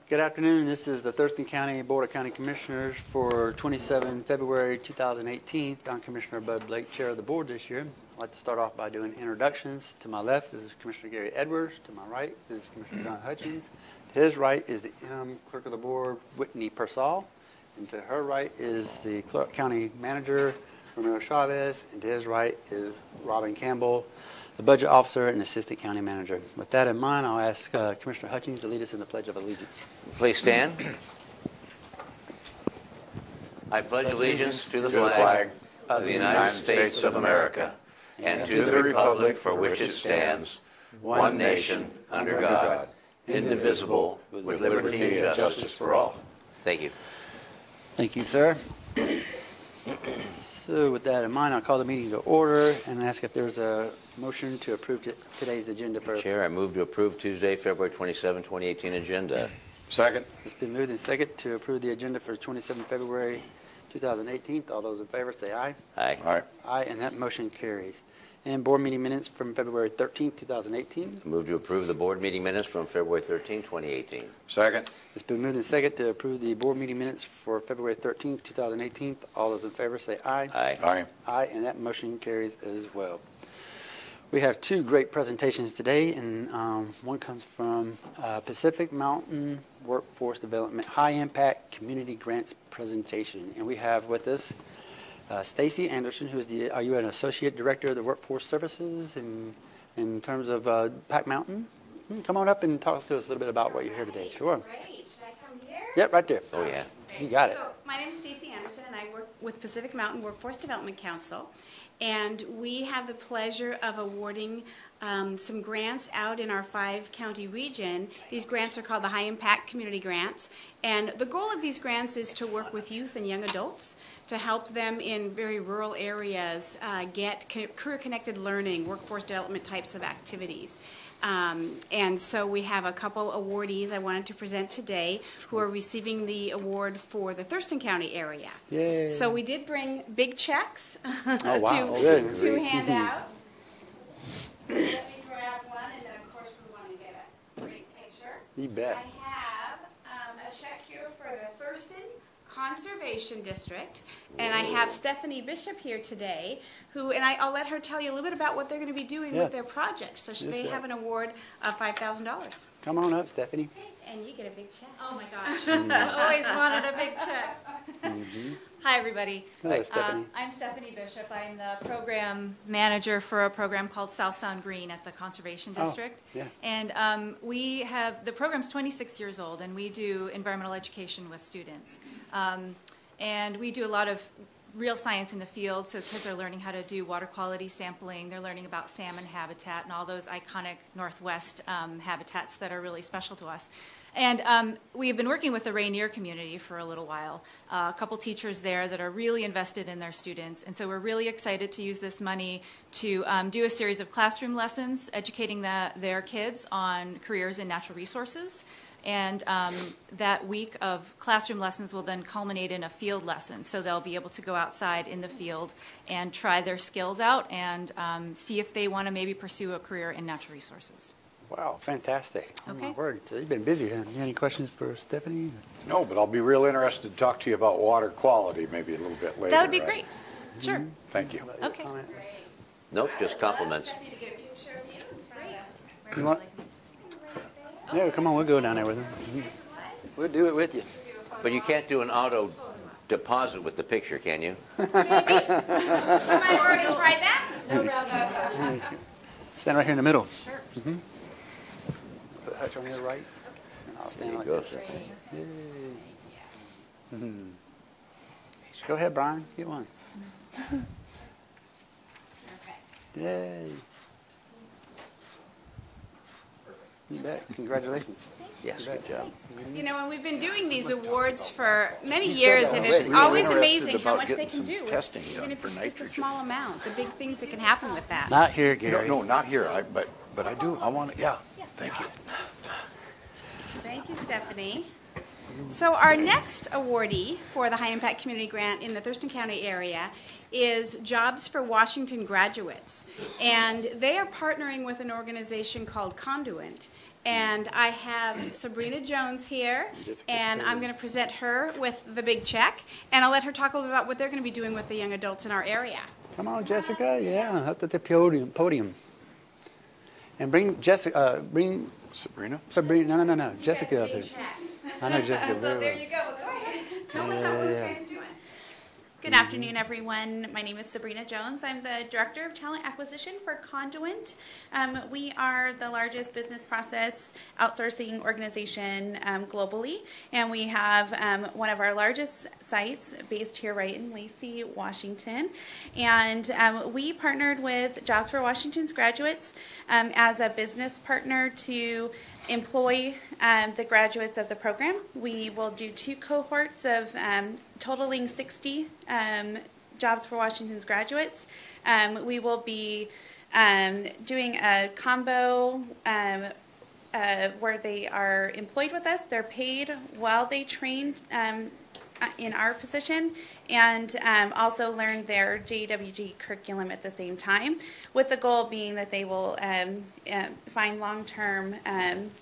Good afternoon. This is the Thurston County Board of County Commissioners for 27 February 2018. I'm Commissioner Bud Blake, Chair of the Board this year. I'd like to start off by doing introductions. To my left is Commissioner Gary Edwards. To my right is Commissioner John Hutchins. To his right is the interim Clerk of the Board, Whitney Persall. And to her right is the Clark County Manager, Romero Chavez. And to his right is Robin Campbell, the Budget Officer and Assistant County Manager. With that in mind, I'll ask Commissioner Hutchins to lead us in the Pledge of Allegiance. Please stand. I pledge allegiance to the flag of the United States of America and to the republic for which it stands, one nation, under God, indivisible, with liberty and justice for all. Thank you. Thank you, sir. So with that in mind, I'll call the meeting to order and ask if there's a motion to approve today's agenda. Chair, I move to approve Tuesday, February 27, 2018 agenda. Second. It's been moved and second to approve the agenda for 27 February 2018. All those in favor say aye. Aye. Aye. Aye, and that motion carries. And board meeting minutes from February 13, 2018. I move to approve the board meeting minutes from February 13, 2018. Second. It's been moved and second to approve the board meeting minutes for February 13, 2018. All those in favor say aye. Aye. Aye. Aye, and that motion carries as well. We have two great presentations today, and one comes from Pacific Mountain Workforce Development High Impact Community Grants presentation. And we have with us Stacy Anderson, who is are you an Associate Director of the Workforce Services in terms of Pac Mountain? Come on up and talk to us a little bit about what you're here today. Sure. Great. Should I come here? Yep, right there. Oh, yeah. You got it. So my name is Stacy Anderson, and I work with Pacific Mountain Workforce Development Council. And we have the pleasure of awarding some grants out in our 5-county region. These grants are called the High Impact Community Grants. And the goal of these grants is to work with youth and young adults to help them in very rural areas get career-connected learning, workforce development types of activities. And so we have a couple awardees I wanted to present today who are receiving the award for the Thurston County area. Yay. So we did bring big checks Oh, wow. to hand out. Let me grab one, and then of course we want to get a great picture. You bet. I have a check here for the Thurston Conservation District, and I have Stephanie Bishop here today, and I'll let her tell you a little bit about what they're going to be doing with their project. So they have an award of $5,000. Come on up, Stephanie. And you get a big check. Oh my gosh, I always wanted a big check. Hi everybody. Hello, Stephanie. I'm Stephanie Bishop. I'm the program manager for a program called South Sound Green at the Conservation District. Yeah. And the program's 26 years old, and we do environmental education with students. And we do a lot of real science in the field, so kids are learning how to do water quality sampling. They're learning about salmon habitat and all those iconic Northwest habitats that are really special to us. And we have been working with the Rainier community for a little while. A couple teachers there that are really invested in their students. And so we're really excited to use this money to do a series of classroom lessons, educating their kids on careers in natural resources. And that week of classroom lessons will then culminate in a field lesson. So they'll be able to go outside in the field and try their skills out and see if they want to maybe pursue a career in natural resources. Wow, fantastic. Oh, Okay. my word. So you've been busy. Huh? You have any questions for Stephanie? No, but I'll be real interested to talk to you about water quality maybe a little bit later. That would be right? great. Sure. Thank you. Okay. Nope, just compliments. Stephanie, to get a picture of you. Great. You want? Yeah, come on, we'll go down there with him. We'll do it with you. But you can't do an auto deposit with the picture, can you? You might already tried that. No problem. Stand right here in the middle. Sure. Put Hutch on your right, and I'll stand There like you go. this. Yay. Go ahead, Brian. Get one. Yay. You bet. Congratulations. Yes, good job. You know, and we've been doing these awards for many years, and it's always amazing how much they can do, even if it's just a small amount, the big things that can happen with that. Not here, Gary. No, not here. But I do. I want to. Yeah. Thank you. Thank you, Stephanie. So our next awardee for the High Impact Community Grant in the Thurston County area is Jobs for Washington Graduates. And they are partnering with an organization called Conduent. And I have Sabrina Jones here, and I'm going to present her with the big check, and I'll let her talk a little bit about what they're going to be doing with the young adults in our area. Come on, Jessica. Yeah, up at the podium. And bring Jessica, bring Sabrina? Sabrina, no, Jessica up here. I know Jessica So very there well. you go. Well, go ahead. Tell me how you guys are doing. Good afternoon, everyone. My name is Sabrina Jones. I'm the Director of Talent Acquisition for Conduent. We are the largest business process outsourcing organization globally, and we have one of our largest sites based here right in Lacey, Washington. And we partnered with Jobs for Washington's graduates as a business partner to employ the graduates of the program. We will do 2 cohorts of totaling 60 Jobs for Washington's graduates. We will be doing a combo where they are employed with us. They're paid while they train in our position, and also learn their JWG curriculum at the same time, with the goal being that they will find long-term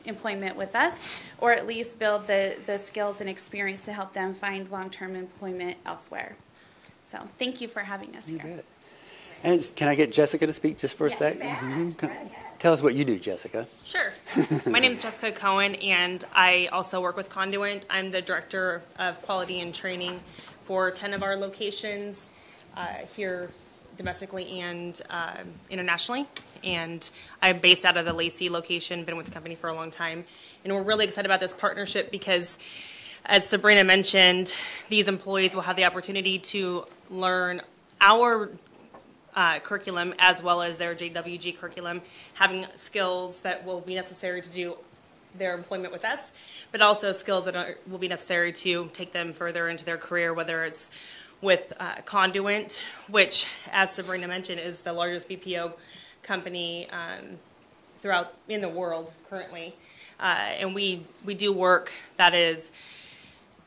employment with us, or at least build the skills and experience to help them find long-term employment elsewhere. So thank you for having us You here. bet. And can I get Jessica to speak just for a Yes, sec? ma'am. Tell us what you do, Jessica. Sure. My name is Jessica Cohen, and I also work with Conduent. I'm the Director of Quality and Training for 10 of our locations here domestically and internationally. And I'm based out of the Lacey location, been with the company for a long time. And we're really excited about this partnership because, as Sabrina mentioned, these employees will have the opportunity to learn our curriculum as well as their JWG curriculum, having skills that will be necessary to do their employment with us, but also skills that will be necessary to take them further into their career, whether it's with Conduent, which, as Sabrina mentioned, is the largest BPO company throughout in the world currently. And we do work that is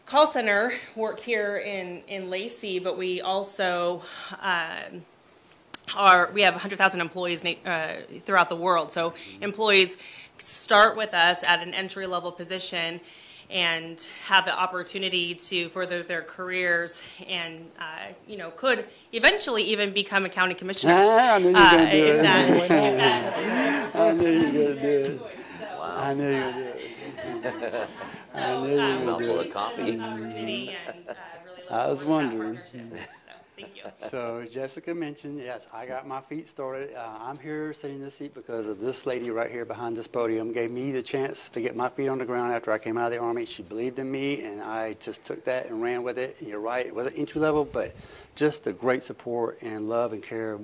call center work here in Lacey, but we also we have 100,000 employees throughout the world. So employees start with us at an entry-level position and have the opportunity to further their careers and, could eventually even become a county commissioner. I knew you were going to do it. I knew you were going to do it. I knew you were going to do it. I knew you were going to do Mouthful it. of coffee. I was wondering. Thank you. So Jessica mentioned, yes, I got my feet started. I'm here sitting in this seat because of this lady right here behind this podium. Gave me the chance to get my feet on the ground after I came out of the Army. She believed in me, and I just took that and ran with it. And you're right, it wasn't entry level, but just the great support and love and care,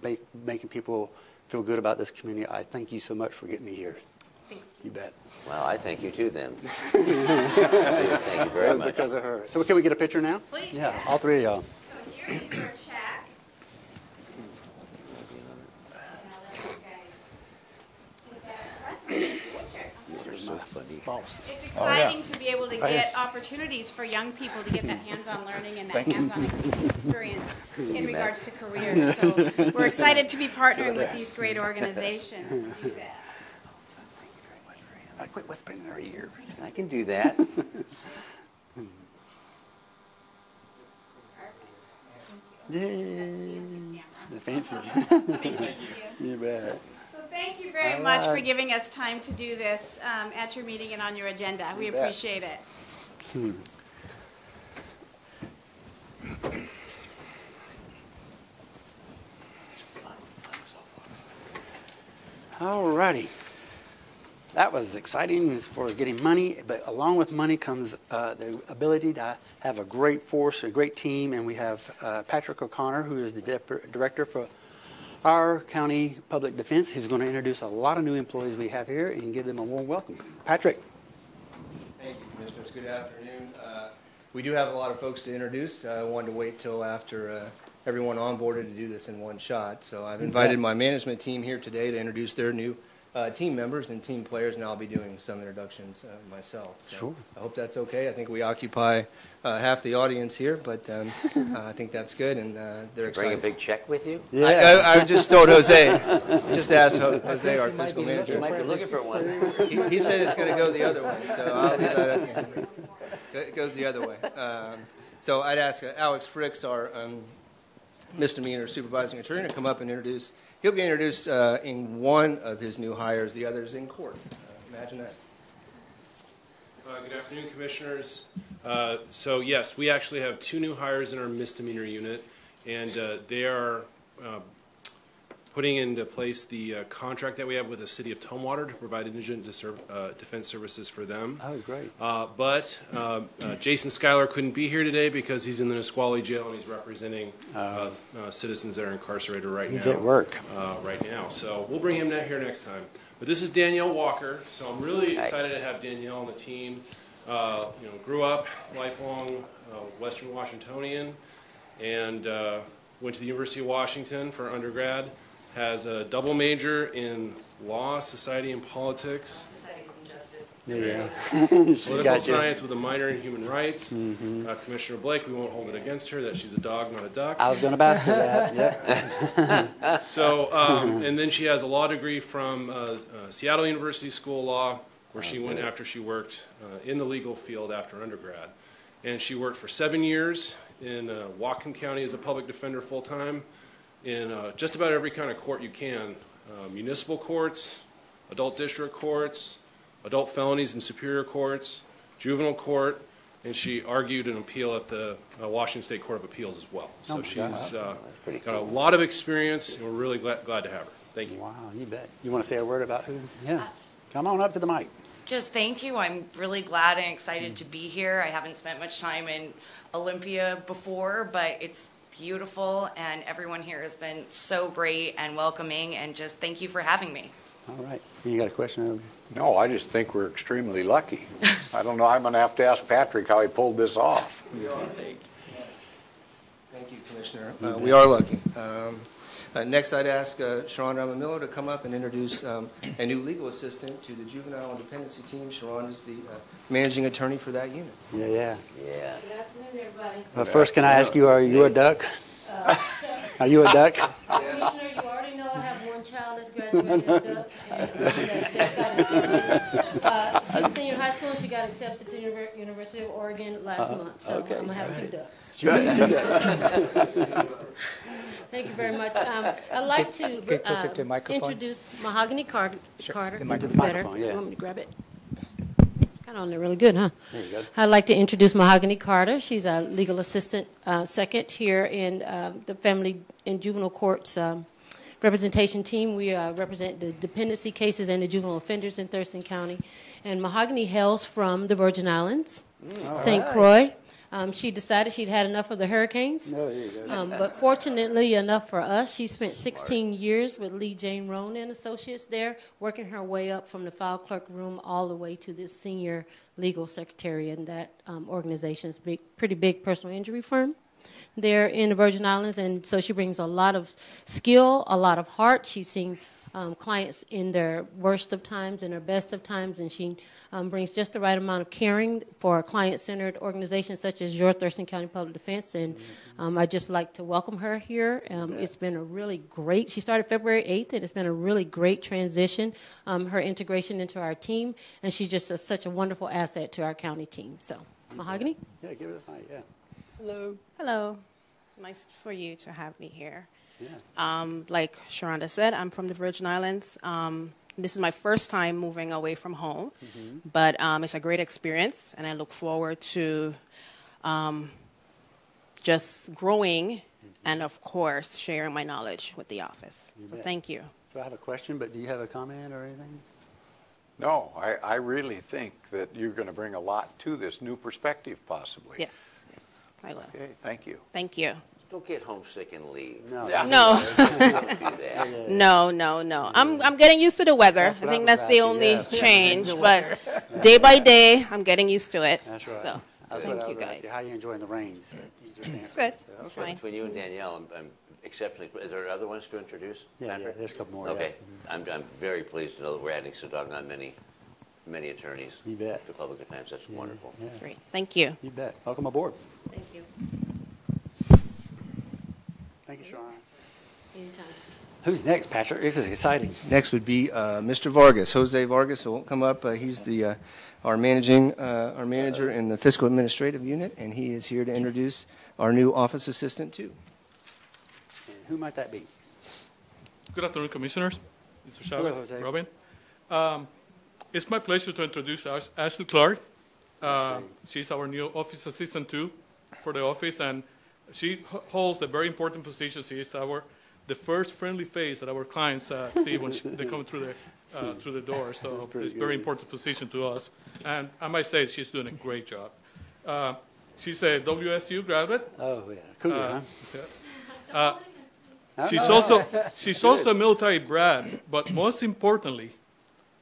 making people feel good about this community. I thank you so much for getting me here. Thanks. You bet. Well, I thank you too then. Thank you very That was much. because of her. So can we get a picture now? Please. Yeah, all 3 of y'all. So here is your check. You're so funny. It's exciting to be able to get opportunities for young people to get that hands-on learning and that hands-on experience in regards to careers. So we're excited to be partnering with these great organizations to do that. I quit whispering in her ear. I can do that. Yay. The fancy. You bet. So thank you very much for giving us time to do this at your meeting and on your agenda. We bet. appreciate it. All righty. That was exciting as far as getting money, but along with money comes the ability to have a great force, a great team, and we have Patrick O'Connor, who is the director for our county public defense. He's going to introduce a lot of new employees we have here and give them a warm welcome. Patrick. Thank you, Commissioners. Good afternoon. We do have a lot of folks to introduce. I wanted to wait till after everyone onboarded to do this in one shot. So I've invited my management team here today to introduce their new team members and team players, and I'll be doing some introductions myself. So Sure. I hope that's okay. I think we occupy half the audience here, but I think that's good, and they're excited. Bring a big check with you? Yeah. I just told Jose, just ask Jose, our fiscal You manager. might be looking for one. He said it's going to go the other way, so I'll leave that up here. It goes the other way. So I'd ask Alex Fricks, our misdemeanor supervising attorney, to come up and introduce. He'll be introduced in one of his new hires, the other's in court. Imagine that. Good afternoon, Commissioners. So yes, we actually have 2 new hires in our misdemeanor unit, and they are putting into place the contract that we have with the City of Tumwater to provide indigent defense services for them. Oh, great. But Jason Schuyler couldn't be here today because he's in the Nisqually jail and he's representing citizens that are incarcerated right now. He's at work. Right now. So we'll bring him here next time. But this is Danielle Walker, so I'm really excited to have Danielle on the team. Grew up lifelong Western Washingtonian, and went to the University of Washington for undergrad. Has a double major in law, society, and politics. Societies and justice. Yeah. Political science with a minor in human rights. Commissioner Blake, we won't hold it against her that she's a dog, not a duck. I was going to ask her that. Yep. So, and then she has a law degree from Seattle University School of Law, where she went after she worked in the legal field after undergrad. And she worked for 7 years in Whatcom County as a public defender full-time in just about every kind of court you can. Municipal courts, adult district courts, adult felonies and superior courts, juvenile court, and she argued an appeal at the Washington State Court of Appeals as well. So she's got a lot of experience, and we're really glad to have her. Thank you. Wow, you bet. You want to say a word about who? Yeah. Come on up to the mic. Just thank you. I'm really glad and excited to be here. I haven't spent much time in Olympia before, but it's beautiful, and everyone here has been so great and welcoming, and just thank you for having me. All right. You got a question over here? No, I just think we're extremely lucky. I don't know. I'm going to have to ask Patrick how he pulled this off. Thank you, Commissioner. We are lucky. Next, I'd ask Shawn Ramamillo to come up and introduce a new legal assistant to the Juvenile and Dependency Team. Shawn is the managing attorney for that unit. Yeah. Yeah. Good afternoon, everybody. First, can I ask you, are you a duck? Are you a duck? Commissioner, you already know I have one child that's graduated a duck. And she's a senior in high school, and she got accepted to University of Oregon last month. So okay. I'm going to have 2 ducks. Two ducks. Thank you very much. I'd like to introduce Mahogany Carter. The Better. microphone, yeah. You want me to grab it? Got on there really good, huh? There you go. I'd like to introduce Mahogany Carter. She's a legal assistant second here in the Family and Juvenile Courts representation team. We represent the dependency cases and the juvenile offenders in Thurston County. And Mahogany hails from the Virgin Islands, St. Croix. She decided she'd had enough of the hurricanes. No, there you go. But fortunately enough for us, she spent 16 years with Lee Jane Rohn and Associates there, working her way up from the file clerk room all the way to this senior legal secretary in that organization's pretty big personal injury firm there in the Virgin Islands. And so she brings a lot of skill, a lot of heart. She's seen clients in their worst of times and their best of times, and she brings just the right amount of caring for a client-centered organization such as your Thurston County Public Defense. And I'd just like to welcome her here. It's been a really great, she started February 8th, and it's been a really great transition, her integration into our team, and she's just such a wonderful asset to our county team. So, Mahogany? Yeah, give it a mic, yeah. Hello. Hello. Nice for you to have me here. Yeah. Like Sharonda said, I'm from the Virgin Islands. This is my first time moving away from home, but it's a great experience, and I look forward to just growing and, of course, sharing my knowledge with the office. So thank you. So I have a question, but do you have a comment or anything? No, I really think that you're going to bring a lot to this new perspective, possibly. Yes, I will. Okay, thank you. Thank you. Don't get homesick and leave. No. No. Don't do that. No. I'm getting used to the weather. That's I what think I was that's the asking, only yeah. change. But day by day, I'm getting used to it. That's right. So. That's Thank what I you, was gonna guys. say. How are you enjoying the rains? It's good. It's Okay. fine. Between you and Danielle, I'm exceptionally. Is there other ones to introduce? Yeah, Patrick? there's a couple more. Okay, I'm very pleased to know that we're adding so doggone many attorneys You bet. to public defense. That's wonderful. Yeah, Great. Thank you. you bet. Welcome aboard. Thank you. Thank you, Shawn. Anytime. Who's next, Patrick? This is exciting. Next would be Mr. Vargas, Jose Vargas, who won't come up. He's the our manager in the fiscal administrative unit, and he is here to introduce our new office assistant too. And who might that be? Good afternoon, Commissioners. Mr. Hello, Chavez, Jose. Robin. It's my pleasure to introduce Ashley Clark. She's our new office assistant too for the office, and she holds a very important position. She is the first friendly face that our clients see when they come through the door. So it's a very important position to us. And I might say she's doing a great job. She's a WSU graduate. Oh, yeah. Cougar, huh? She's also a military brat, but most importantly,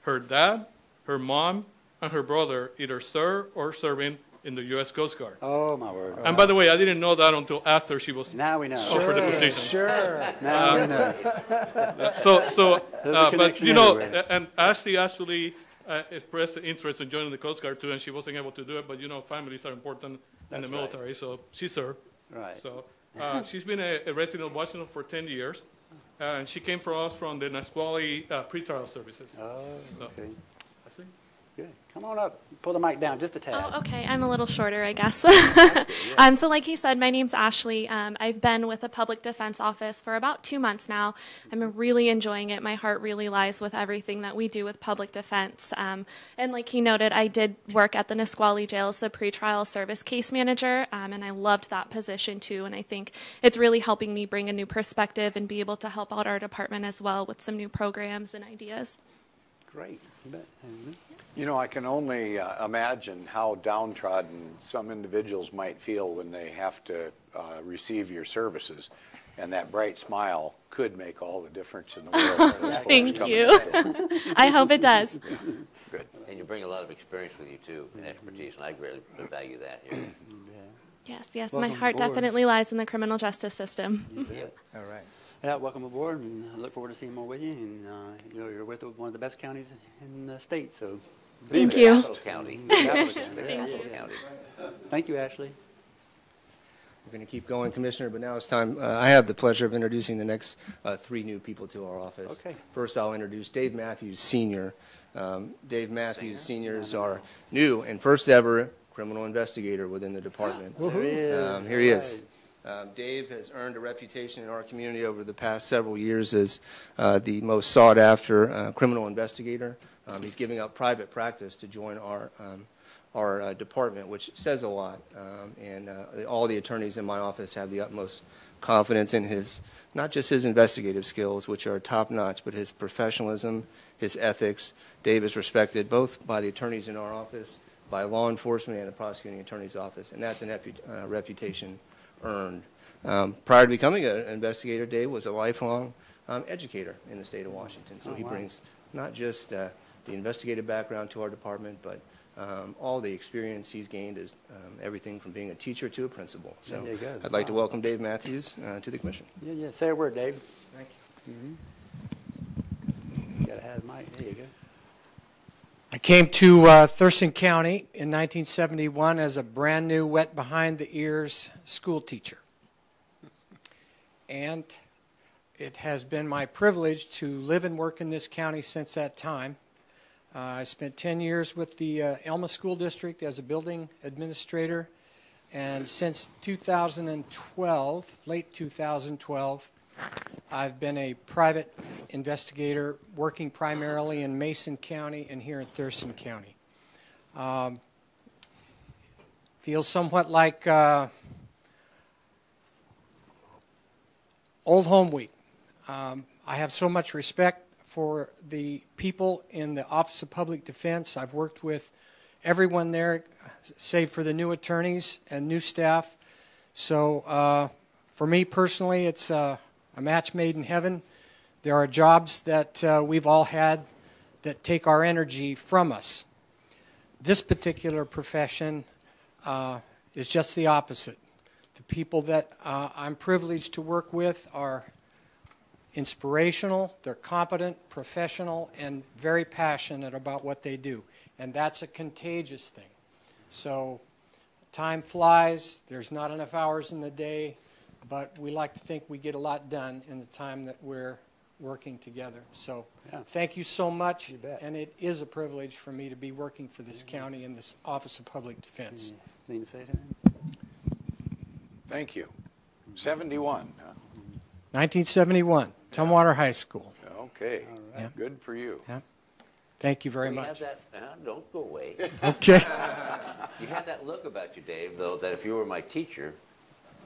her dad, her mom, and her brother either serve or serving in the U.S. Coast Guard. Oh, my word. And by the way, I didn't know that until after she was Now we know. offered the position. Sure. Now we know. But connection you know, everywhere. and Ashley actually expressed the interest in joining the Coast Guard too, and she wasn't able to do it. But you know, families are important in That's the right. military, so she served. Right. So she's been a resident of Washington for 10 years, and she came for us from the Nisqually pretrial services. Oh, So- okay. Ashley? Good. Come on up. Pull the mic down just a tad. Oh, okay. I'm a little shorter, I guess. So like he said, my name's Ashley. I've been with the Public Defense Office for about 2 months now. I'm really enjoying it. My heart really lies with everything that we do with public defense. And like he noted, I did work at the Nisqually Jail as the pretrial service case manager, and I loved that position too. And I think it's really helping me bring a new perspective and be able to help out our department as well with some new programs and ideas. Great. You bet. You know, I can only imagine how downtrodden some individuals might feel when they have to receive your services. And that bright smile could make all the difference in the world. for those folks Thank coming you. in. I hope it does. Good. And you bring a lot of experience with you too, and expertise, and I greatly value that here. Yes, my Welcome heart aboard. definitely lies in the criminal justice system. You bet. All right. Yeah, welcome aboard, and I look forward to seeing more with you. And you know, you're with one of the best counties in the state, so Thank you. Capital County. Capital County. thank you, Ashley. We're going to keep going, Commissioner, but now it's time. I have the pleasure of introducing the next three new people to our office. Okay. First, I'll introduce Dave Matthews, Sr. Dave Matthews, Sr. is our new and first ever criminal investigator within the department. There he is. Here he All is. right. Dave has earned a reputation in our community over the past several years as the most sought-after criminal investigator. He's giving up private practice to join our department, which says a lot. And all the attorneys in my office have the utmost confidence in his, not just his investigative skills, which are top-notch, but his professionalism, his ethics. Dave is respected both by the attorneys in our office, by law enforcement, and the prosecuting attorney's office, and that's a reputation earned. Prior to becoming an investigator, Dave was a lifelong educator in the state of Washington. So he brings not just the investigative background to our department, but all the experience he's gained is everything from being a teacher to a principal. So There you go. I'd like to welcome Dave Matthews to the commission. Yeah. Say a word, Dave. Thank you. You gotta have the mic. There you go. I came to Thurston County in 1971 as a brand new, wet behind the ears school teacher. And it has been my privilege to live and work in this county since that time. I spent 10 years with the Elma School District as a building administrator. And since 2012, late 2012, I've been a private investigator working primarily in Mason County and here in Thurston County. Feels somewhat like Old Home Week. I have so much respect for the people in the Office of Public Defense. I've worked with everyone there, save for the new attorneys and new staff. So for me personally, it's a match made in heaven. There are jobs that we've all had that take our energy from us. This particular profession is just the opposite. The people that I'm privileged to work with are inspirational, they're competent, professional, and very passionate about what they do. And that's a contagious thing. So time flies, there's not enough hours in the day, but we like to think we get a lot done in the time that we're working together. So thank you so much, and it is a privilege for me to be working for this county in this Office of Public Defense. Anything to say to him? Thank you. 71. 1971, Tumwater High School. Okay, good for you. Yeah. Thank you very You much. had that, don't go away. Okay. You had that look about you, Dave, though, that if you were my teacher,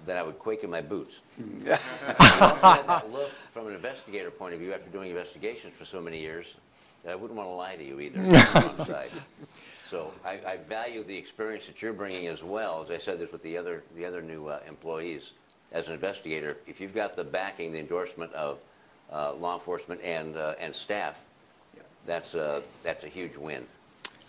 that I would quake in my boots. You also had that look from an investigator point of view after doing investigations for so many years. I wouldn't want to lie to you either. On the side. So I value the experience that you're bringing as well. As I said this with the other new employees. As an investigator, if you've got the backing, the endorsement of law enforcement and staff, that's a huge win.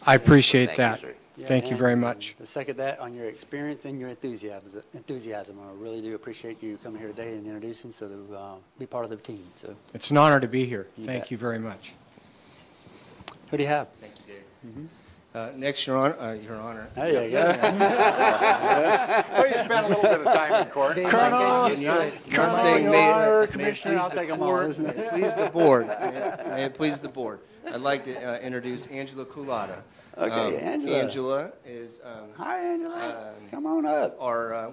I appreciate that. You, Thank you very much. To second that on your experience and your enthusiasm. I really do appreciate you coming here today and introducing so to be part of the team. So it's an honor to be here. Thank you very much. Who do you have? Thank you, Dave. Next, Your Honor. There you go. Well, you spent a little bit of time in court. Colonel, Commissioner, I'll take them all. Please the board. May it please the board. I'd like to introduce Angela Kuwata. Okay, Angela. Angela is hi, Angela. Come on up.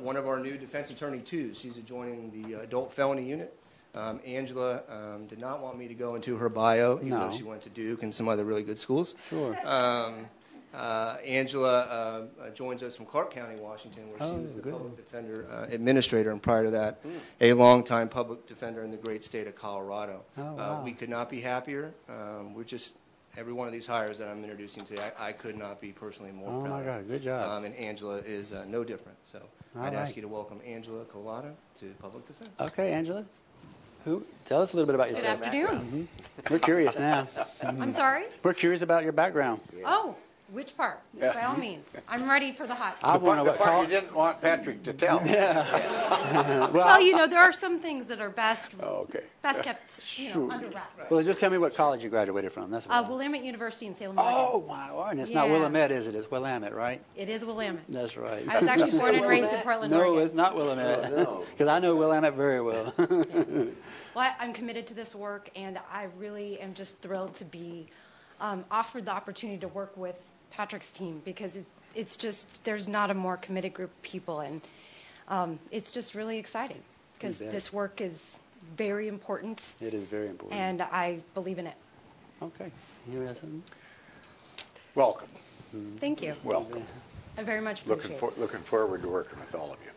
One of our new defense attorney twos. She's joining the adult felony unit. Angela did not want me to go into her bio, even though she went to Duke and some other really good schools. Sure. Angela joins us from Clark County, Washington, where she was the public defender administrator, and prior to that, a longtime public defender in the great state of Colorado. We could not be happier. Every one of these hires that I'm introducing today, I could not be personally more proud of. Oh, my God, good job. And Angela is no different. So I'd ask you to welcome Angela Kuwata to public defense. Okay, Angela. Tell us a little bit about yourself. Good afternoon. We're curious now. I'm sorry? We're curious about your background. Oh, which part? By all means. I'm ready for the hot The seat. part you didn't want Patrick to tell. Well, there are some things that are best kept under wraps. Well, just tell me what college you graduated from. That's Willamette University in Salem, Oregon. Oh, wow. And it's not Willamette, is it? It's Willamette, right? It is Willamette. That's right. I was actually born and raised in Portland, Oregon. No, it's not Willamette. Because I know Willamette very well. Well, I'm committed to this work, and I really am just thrilled to be offered the opportunity to work with Patrick's team, because it's just, there's not a more committed group of people, and it's just really exciting because this work is very important. It is very important. And I believe in it. Okay. You have something? Welcome. Thank you. Welcome. I very much appreciate it. Looking forward to working with all of you.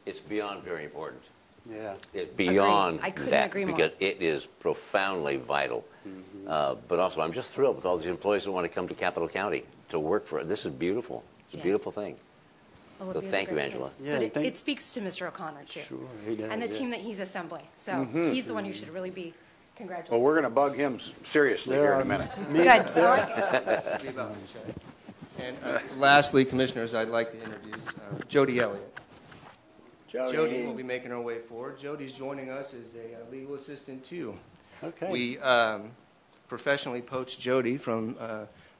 It's beyond very important. Yeah. It's beyond I couldn't that agree more. because it is profoundly vital. But also, I'm just thrilled with all these employees who want to come to Capital County to work for it. This is beautiful. It's a beautiful thing. So thank you, Angela. Yeah, but it speaks to Mr. O'Connor, too. Sure, he does. And the team that he's assembling. So he's the one you should really be congratulating. Well, we're going to bug him seriously here in a minute. Good. I like it. And lastly, Commissioners, I'd like to introduce Jodi Eliot. Jodi will be making her way forward. Jodi's joining us as a legal assistant, too. Okay. We professionally poached Jodi from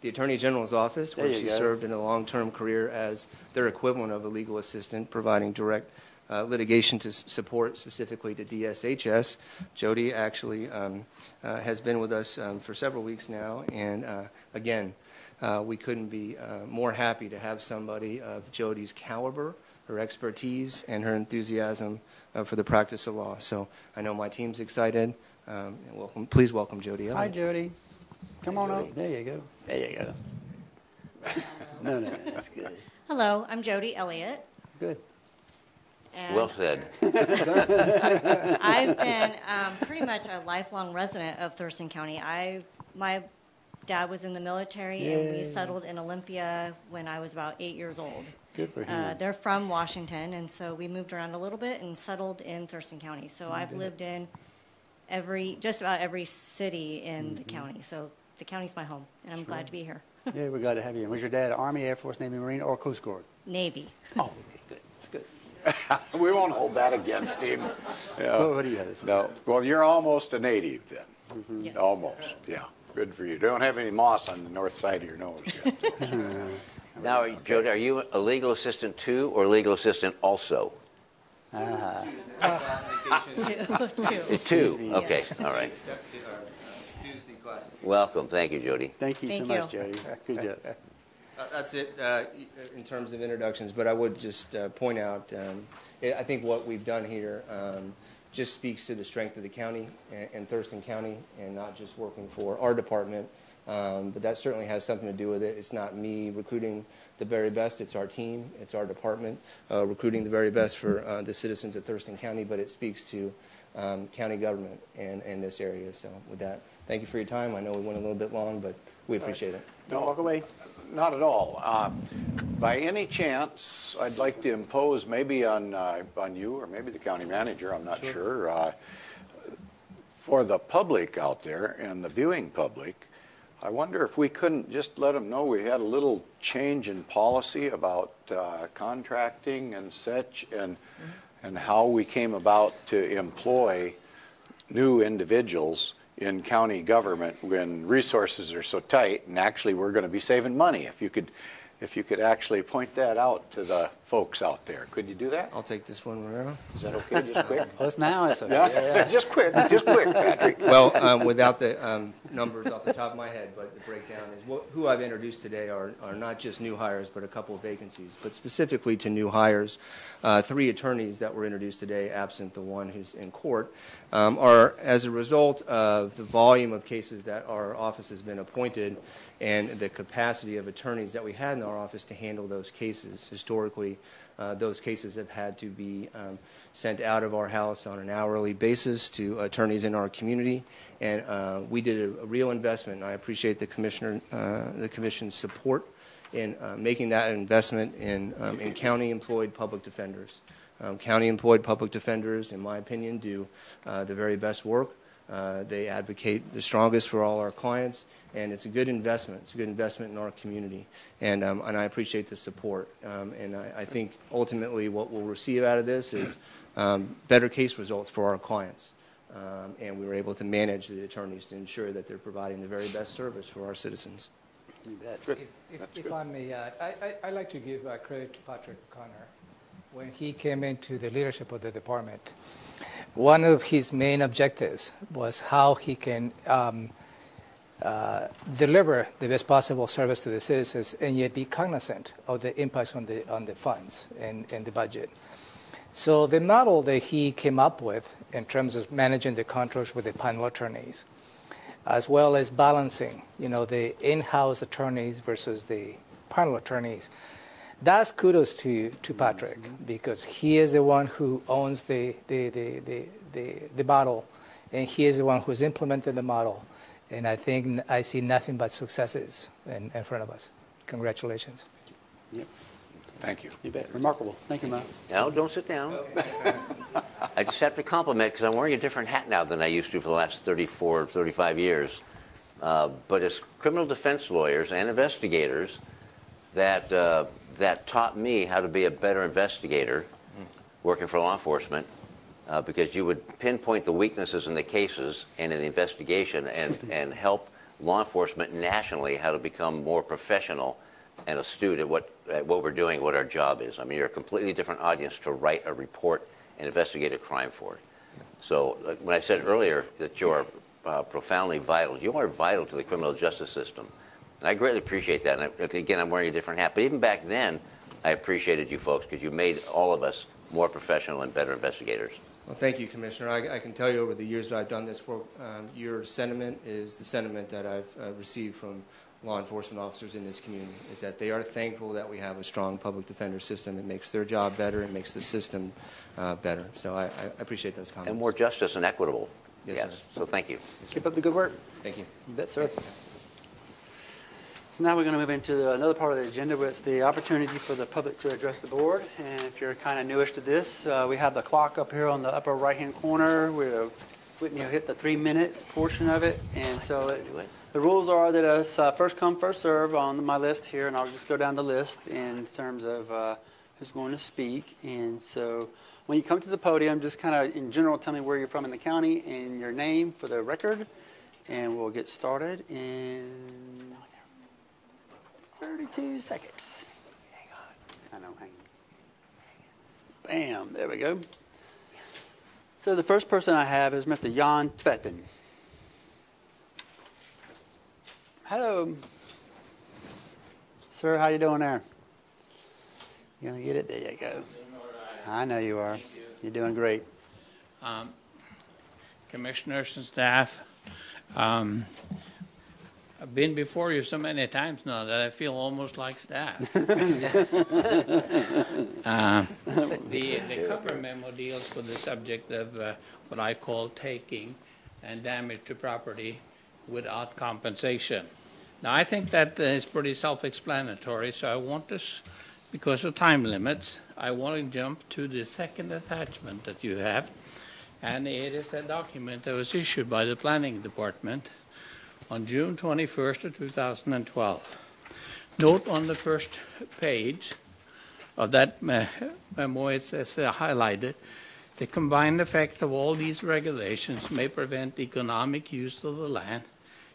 the Attorney General's office, where she served in a long-term career as their equivalent of a legal assistant, providing direct litigation to support specifically to DSHS. Jodi actually has been with us for several weeks now, and again, we couldn't be more happy to have somebody of Jodi's caliber, her expertise, and her enthusiasm for the practice of law. So I know my team's excited. Please welcome Jodi Eliot. Hi, Jodi. Come on up. There you go. There you go. No, that's good. Hello, I'm Jodi Eliot. Good. And Well said. I've been pretty much a lifelong resident of Thurston County. My dad was in the military, and we settled in Olympia when I was about 8 years old. Good for him. They're from Washington, and so we moved around a little bit and settled in Thurston County. So I've lived in just about every city in the county. So the county's my home, and I'm glad to be here. Yeah, we're glad to have you. Was your dad Army, Air Force, Navy, Marine, or Coast Guard? Navy. Oh, okay, good. That's good. We won't hold that against him. Yeah. Well, what do you have? No. Well, you're almost a native then. Mm-hmm. Yes. Almost. Yeah. Good for you. Don't have any moss on the north side of your nose yet. Now, Jodi, are you a legal assistant too, or legal assistant also? Two. Okay. All right. Welcome. Thank you, Jodi. Thank you so much, Jodi. Good job. That's it in terms of introductions, but I would just point out, I think what we've done here just speaks to the strength of the county and Thurston County, and not just working for our department, but that certainly has something to do with it. It's not me recruiting the very best, it's our team, it's our department recruiting the very best for the citizens of Thurston County, but it speaks to county government and this area. So with that, thank you for your time. I know we went a little bit long, but we appreciate it. Don't walk away. Not at all. By any chance, I'd like to impose maybe on you or maybe the county manager, I'm not sure, for the public out there and the viewing public, I wonder if we couldn't just let them know we had a little change in policy about contracting and such, and how we came about to employ new individuals in county government when resources are so tight, and actually we're going to be saving money. If you could actually point that out to the folks out there. Could you do that? I'll take this one, Romero. Is that okay? Just quick. Well, now it's okay. Yeah. Just quick, Patrick. Well, without the numbers off the top of my head, but the breakdown is who I've introduced today are not just new hires, but a couple of vacancies. But specifically to new hires, 3 attorneys that were introduced today, absent the one who's in court, are as a result of the volume of cases that our office has been appointed and the capacity of attorneys that we had in our office to handle those cases. Historically, those cases have had to be sent out of our house on an hourly basis to attorneys in our community, and we did a real investment. And I appreciate the commission's support in making that investment in county-employed public defenders. County-employed public defenders, in my opinion, do the very best work. They advocate the strongest for all our clients, and it's a good investment. It's a good investment in our community, and I appreciate the support. And I think ultimately what we'll receive out of this is better case results for our clients, and we were able to manage the attorneys to ensure that they're providing the very best service for our citizens. If I may, I'd like to give credit to Patrick O'Connor. When he came into the leadership of the department, one of his main objectives was how he can deliver the best possible service to the citizens and yet be cognizant of the impacts on the funds and the budget. So the model that he came up with in terms of managing the contracts with the panel attorneys, as well as balancing, the in-house attorneys versus the panel attorneys, that's kudos to Patrick, because he is the one who owns the model, and he is the one who's implemented the model. And I think I see nothing but successes in front of us. Congratulations. Yep. Thank you. You bet. Remarkable. Thank you, Matt. No, don't sit down. I just have to compliment, because I'm wearing a different hat now than I used to for the last 34, 35 years. But as criminal defense lawyers and investigators, that taught me how to be a better investigator working for law enforcement, because you would pinpoint the weaknesses in the cases and in the investigation and help law enforcement nationally how to become more professional and astute at what we're doing, what our job is. I mean, you're a completely different audience to write a report and investigate a crime for. So when I said earlier that you're profoundly vital, you are vital to the criminal justice system. And I greatly appreciate that. And again, I'm wearing a different hat. But even back then, I appreciated you folks, because you made all of us more professional and better investigators. Well, thank you, Commissioner. I can tell you over the years that I've done this work, your sentiment is the sentiment that I've received from law enforcement officers in this community, is that they are thankful that we have a strong public defender system. It makes their job better. It makes the system better. So I appreciate those comments. And more justice and equitable. Yes. So thank you. Keep up the good work. Thank you. You bet, sir. So now we're going to move into another part of the agenda, where it's the opportunity for the public to address the board. And if you're kind of newish to this, we have the clock up here on the upper right-hand corner. Whitney will hit the 3-minute portion of it. And so The rules are that it's first come, first serve on my list here, and I'll just go down the list in terms of who's going to speak. And so when you come to the podium, just kind of in general tell me where you're from in the county and your name for the record, and we'll get started in 32 seconds. Hang on. I know, hang on. Bam, there we go. So the first person I have is Mr. Jan Tvetten. Hello. Sir, how you doing there? You gonna get it? There you go. I know you are. You're doing great. Commissioners and staff, I've been before you so many times now that I feel almost like staff. The cover memo deals with the subject of what I call taking and damage to property without compensation. Now, I think that is pretty self-explanatory, so I want this, because of time limits, I want to jump to the second attachment that you have, and it is a document that was issued by the Planning Department on June 21st of 2012. Note on the first page of that memo, it says highlighted, the combined effect of all these regulations may prevent economic use of the land,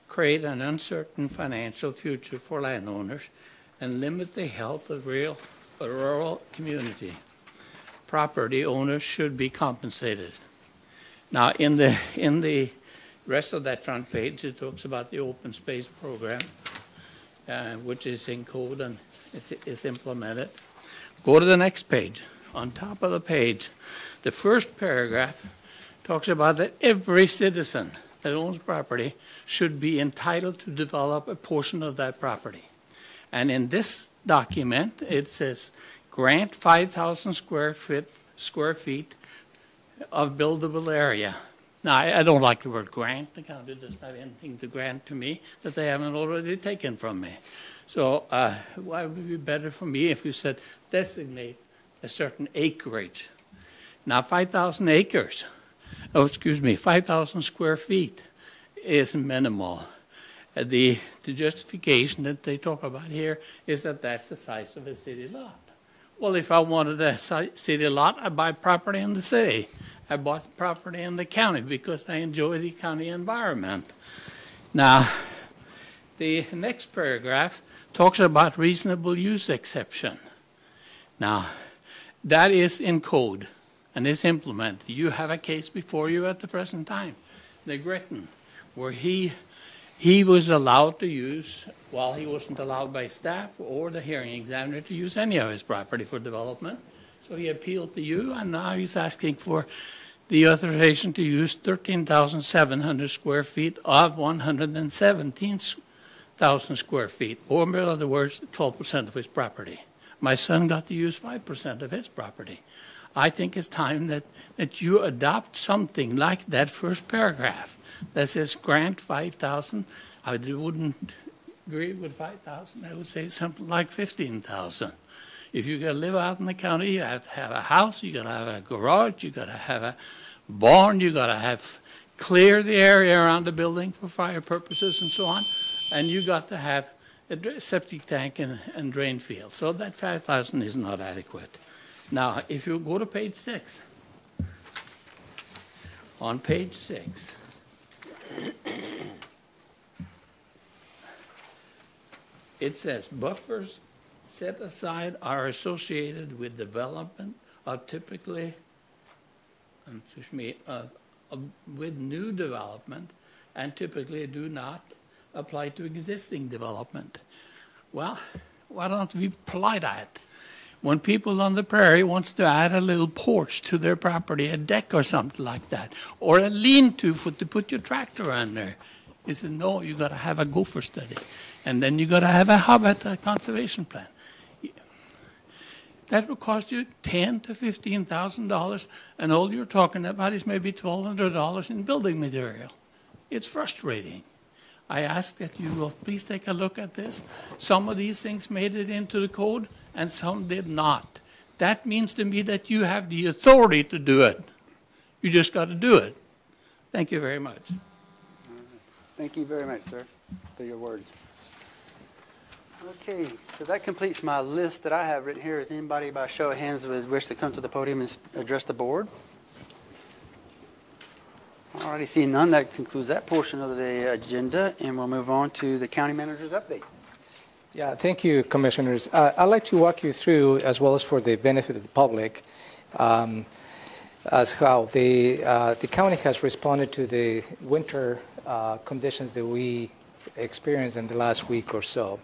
create an uncertain financial future for landowners, and limit the health of a rural community. Property owners should be compensated. Now, in the rest of that front page, it talks about the open space program, which is in code and is implemented. Go to the next page. On top of the page, the first paragraph talks about that every citizen that owns property should be entitled to develop a portion of that property. And in this document, it says, grant 5,000 square feet of buildable area. Now, I don't like the word grant. The county doesn't have anything to grant to me that they haven't already taken from me. So why would it be better for me if you said designate a certain acreage? Now, 5,000 acres, 5,000 square feet is minimal. The justification that they talk about here is that that's the size of a city lot. Well, if I wanted a city lot, I buy property in the city. I bought property in the county because I enjoy the county environment. Now, the next paragraph talks about reasonable use exception. Now, that is in code and is implemented. You have a case before you at the present time, the Gritton, where he was allowed to use, while he wasn't allowed by staff or the hearing examiner to use any of his property for development. So he appealed to you, and now he's asking for the authorization to use 13,700 square feet of 117,000 square feet, or in other words, 12% of his property. My son got to use 5% of his property. I think it's time that you adopt something like that first paragraph that says grant 5,000. I wouldn't agree with 5,000. I would say something like 15,000. If you're going to live out in the county, you have to have a house, you got to have a garage, you got to have a barn, you got to have clear the area around the building for fire purposes and so on, and you got to have a septic tank and drain field. So that 5,000 is not adequate. Now, if you go to page 6, on page 6, it says buffers set aside are associated with development of typically, with new development, and typically do not apply to existing development. Well, why don't we apply that? When people on the prairie wants to add a little porch to their property, a deck or something like that, or a lean-to to put your tractor under, he said, no, you got to have a gopher study, and then you got to have a habitat conservation plan. That will cost you $10,000 to $15,000, and all you're talking about is maybe $1,200 in building material. It's frustrating. I ask that you will please take a look at this. Some of these things made it into the code, and some did not. That means to me that you have the authority to do it. You just got to do it. Thank you very much. Thank you very much, sir. for your words. Okay, so that completes my list that I have written here. Is anybody by show of hands would wish to come to the podium and address the board? Alrighty, seeing none, that concludes that portion of the agenda, and we'll move on to the county manager's update. Yeah, thank you, Commissioners. I'd like to walk you through, as well as for the benefit of the public, as how the county has responded to the winter conditions that we experienced in the last week or so.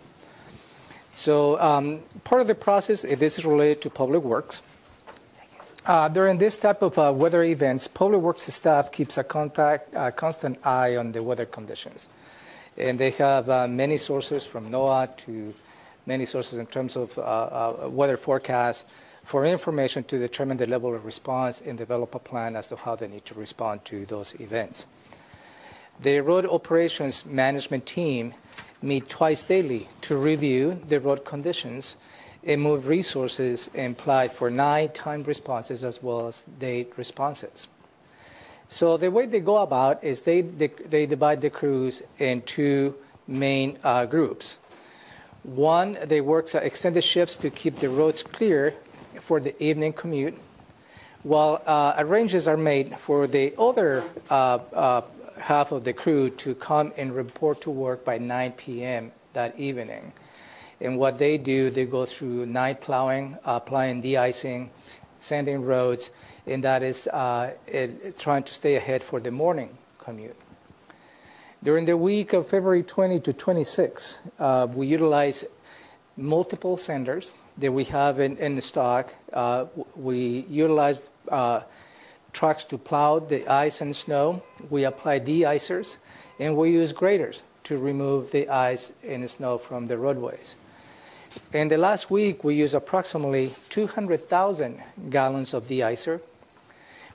So part of the process, this is related to Public Works. During this type of weather events, Public Works staff keeps a constant eye on the weather conditions. And they have many sources from NOAA to many sources in terms of weather forecasts for information to determine the level of response and develop a plan as to how they need to respond to those events. The road operations management team meet twice daily to review the road conditions and move resources and apply for nighttime responses as well as day responses. So the way they go about is they divide the crews in two main groups. One, they work extended shifts to keep the roads clear for the evening commute, while arrangements are made for the other half of the crew to come and report to work by 9 p.m. that evening. And what they do, they go through night plowing, applying de-icing, sanding roads, and that is trying to stay ahead for the morning commute. During the week of February 20 to 26, we utilize multiple sanders that we have in stock. We utilize trucks to plow the ice and snow. We apply de-icers, and we use graders to remove the ice and the snow from the roadways. In the last week, we used approximately 200,000 gallons of de-icer.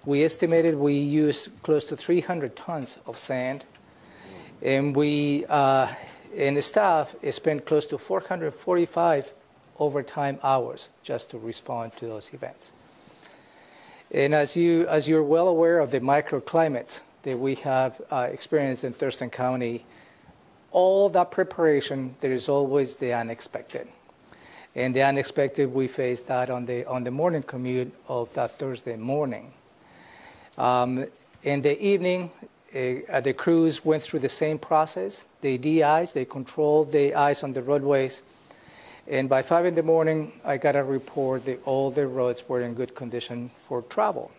We estimated we used close to 300 tons of sand, and we and the staff spent close to 445 overtime hours just to respond to those events. And as you're well aware of the microclimates that we have experienced in Thurston County, all that preparation, there is always the unexpected. And the unexpected, we faced that on the morning commute of that Thursday morning. In the evening, the crews went through the same process. They de-iced, they controlled the ice on the roadways. And by 5 in the morning, I got a report that all the roads were in good condition for travel.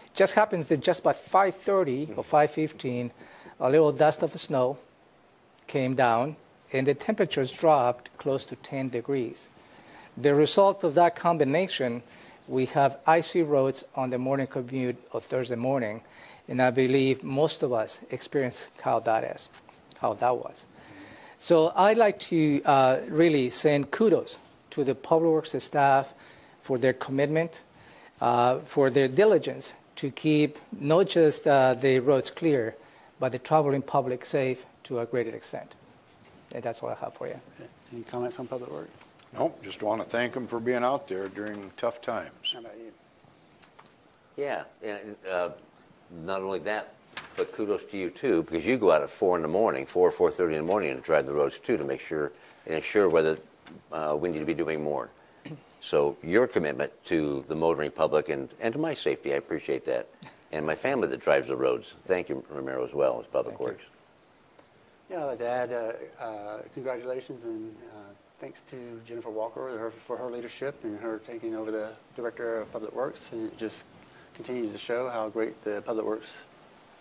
It just happens that just by 5:30 or 5:15, a little dust of the snow came down, and the temperatures dropped close to 10 degrees. The result of that combination, we have icy roads on the morning commute of Thursday morning, and I believe most of us experienced how that was. So I'd like to really send kudos to the Public Works staff for their commitment, for their diligence to keep not just the roads clear, but the traveling public safe to a greater extent. And that's all I have for you. Any comments on Public Works? Nope, just want to thank them for being out there during tough times. How about you? Yeah, and not only that, but kudos to you too, because you go out at 4 in the morning, 4:30 in the morning, and drive the roads too to make sure and ensure whether we need to be doing more. So your commitment to the motoring public and to my safety, I appreciate that, and my family that drives the roads. Thank you, Romero, as well as Public Works. Yeah, I'd like to add congratulations and thanks to Jennifer Walker for her leadership and her taking over the Director of Public Works, and it just continues to show how great the Public Works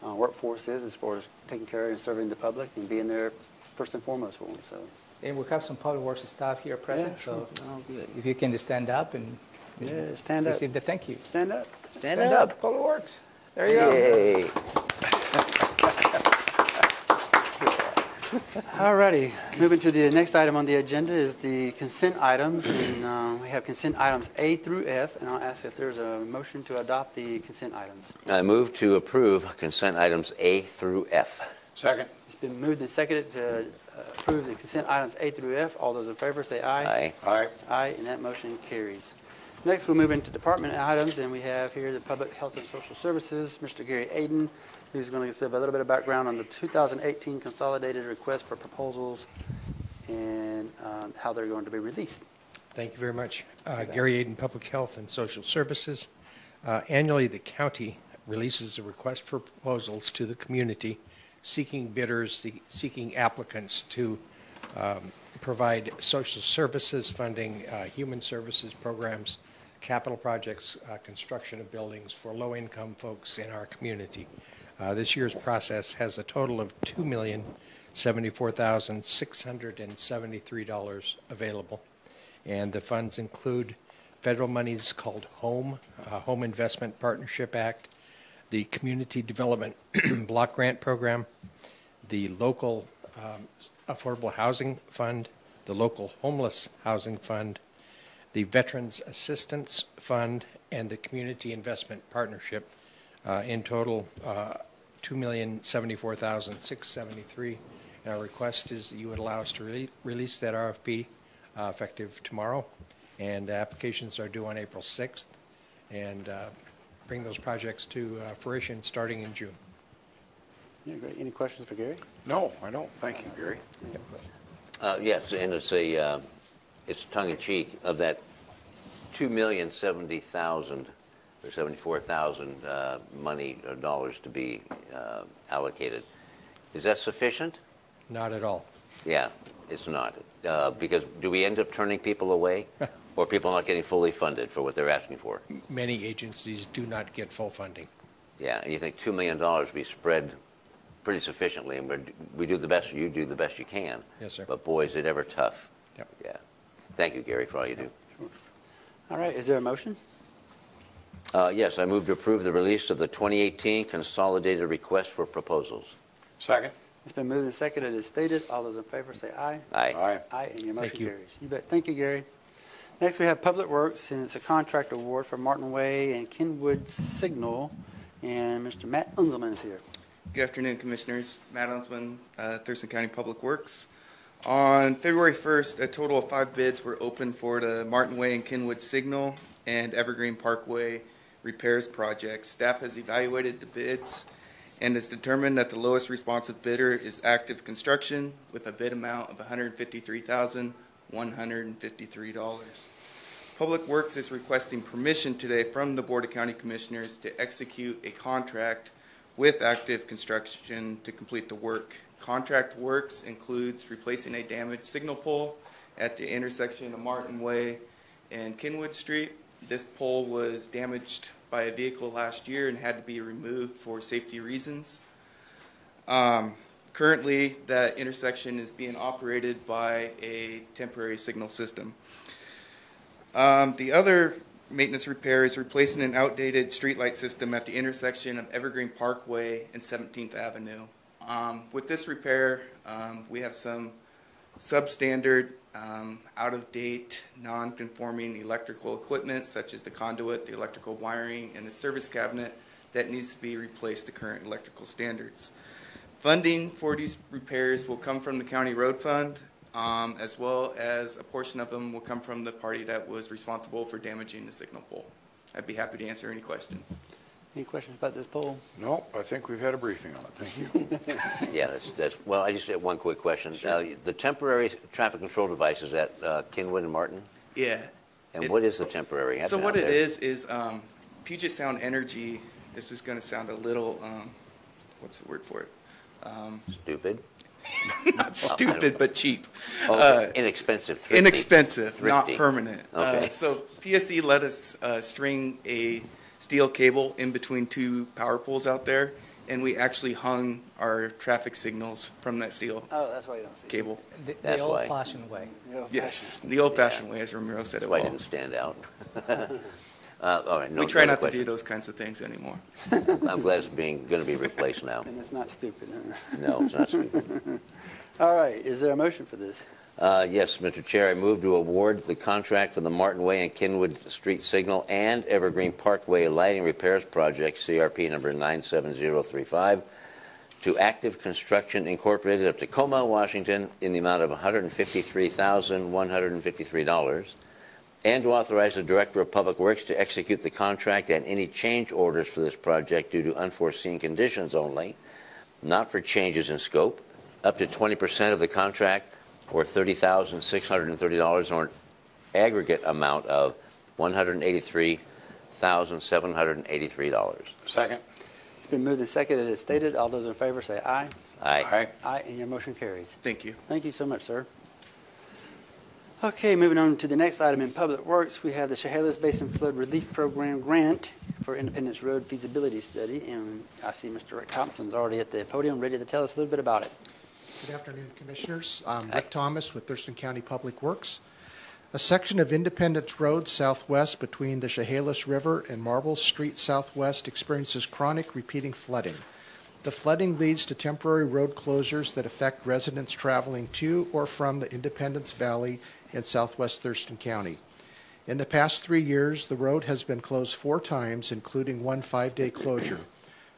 workforce is as far as taking care and serving the public and being there first and foremost for them. So. And we have some Public Works staff here present, yeah, sure. So if you can stand up and receive the thank you. Stand up. Stand up, Public Works. There you go. Yay. Alrighty, moving to the next item on the agenda is the consent items, and we have consent items A through F, and I'll ask if there's a motion to adopt the consent items. I move to approve consent items A through F. Second. It's been moved and seconded to approve the consent items A through F. All those in favor say aye. Aye. Aye. Aye, and that motion carries. Next, we'll move into department items, and we have here the Public Health and Social Services, Mr. Gary Aiden, who's going to give a little bit of background on the 2018 consolidated request for proposals and how they're going to be released. Thank you very much. Gary Aiden, Public Health and Social Services. Annually, the county releases a request for proposals to the community, seeking bidders, seeking applicants to provide social services funding, human services programs, capital projects, construction of buildings for low-income folks in our community. This year's process has a total of $2,074,673 available, and the funds include federal monies called HOME, Home Investment Partnership Act, the Community Development Block Grant Program, the local Affordable Housing Fund, the local Homeless Housing Fund, the Veterans Assistance Fund, and the Community Investment Partnership. In total, $2,074,673. And our request is that you would allow us to release that RFP effective tomorrow, and applications are due on April 6th, and bring those projects to fruition starting in June. Yeah, great. Any questions for Gary? No, I don't. Thank you, Gary. Yes, and it's tongue-in-cheek of that $2,070,000 or $74,000 money or dollars to be allocated. Is that sufficient? Not at all. Yeah, it's not. Because do we end up turning people away, or people not getting fully funded for what they're asking for? Many agencies do not get full funding. Yeah, and you think $2 million be spread pretty sufficiently, and we do the best. You do the best you can. Yes, sir. But boy, is it ever tough. Yep. Yeah. Thank you, Gary, for all you do. Sure. All right. Is there a motion? Yes, I move to approve the release of the 2018 consolidated request for proposals. Second. It's been moved and seconded as stated. All those in favor say aye. Aye. Aye. Aye, and your motion Thank you. carries. You bet. Thank you, Gary. Next, we have Public Works, and it's a contract award for Martin Way and Kenwood Signal, and Mr. Matt Unzelman is here. Good afternoon, Commissioners. Matt Unzelman, Thurston County Public Works. On February 1st, a total of 5 bids were opened for the Martin Way and Kenwood Signal and Evergreen Parkway repairs projects. Staff has evaluated the bids and has determined that the lowest responsive bidder is Active Construction with a bid amount of $153,153. Public Works is requesting permission today from the Board of County Commissioners to execute a contract with Active Construction to complete the work. Contract works includes replacing a damaged signal pole at the intersection of Martin Way and Kenwood Street. This pole was damaged by a vehicle last year and had to be removed for safety reasons. Currently, that intersection is being operated by a temporary signal system. The other maintenance repair is replacing an outdated streetlight system at the intersection of Evergreen Parkway and 17th Avenue. With this repair, we have some substandard, out-of-date, non-conforming electrical equipment, such as the conduit, the electrical wiring, and the service cabinet that needs to be replaced to current electrical standards. Funding for these repairs will come from the County Road Fund, as well as a portion of them will come from the party that was responsible for damaging the signal pole. I'd be happy to answer any questions. Any questions about this pole? No, I think we've had a briefing on it. Thank you. Yeah, well, I just have one quick question. Sure. The temporary traffic control devices at Kenwood and Martin? Yeah. And what is the temporary? So what it is Puget Sound Energy, this is going to sound a little, what's the word for it? Stupid? Not stupid, but cheap. Inexpensive. Thrifty. Inexpensive, not Thrifty. permanent. Okay. So PSE let us string a steel cable in between 2 power poles out there, and we actually hung our traffic signals from that steel that's why you don't see cable. The old-fashioned way. Yes, the old-fashioned way, as Ramiro said it Why well. didn't stand out. All right, we try not to do those kinds of things anymore. I'm glad it's going to be replaced now. And it's not stupid, huh? No, it's not stupid. All right. Is there a motion for this? Yes, Mr. Chair, I move to award the contract for the Martin Way and Kenwood Street Signal and Evergreen Parkway Lighting Repairs Project, CRP number 97035, to Active Construction Incorporated of Tacoma, Washington, in the amount of $153,153, and to authorize the Director of Public Works to execute the contract and any change orders for this project due to unforeseen conditions only, not for changes in scope, up to 20% of the contract or $30,630 or an aggregate amount of $183,783. Second. It's been moved and seconded as stated. All those in favor say aye. Aye. Aye. Aye, and your motion carries. Thank you. Thank you so much, sir. Okay, moving on to the next item in Public Works, we have the Chehalis Basin Flood Relief Program grant for Independence Road feasibility study, and I see Mr. Rick Thompson's already at the podium, ready to tell us a little bit about it. Good afternoon, Commissioners. I'm Rick Thomas with Thurston County Public Works. A section of Independence Road southwest between the Chehalis River and Marble Street southwest experiences chronic repeating flooding. The flooding leads to temporary road closures that affect residents traveling to or from the Independence Valley in southwest Thurston County. In the past 3 years, the road has been closed 4 times, including one 5-day closure.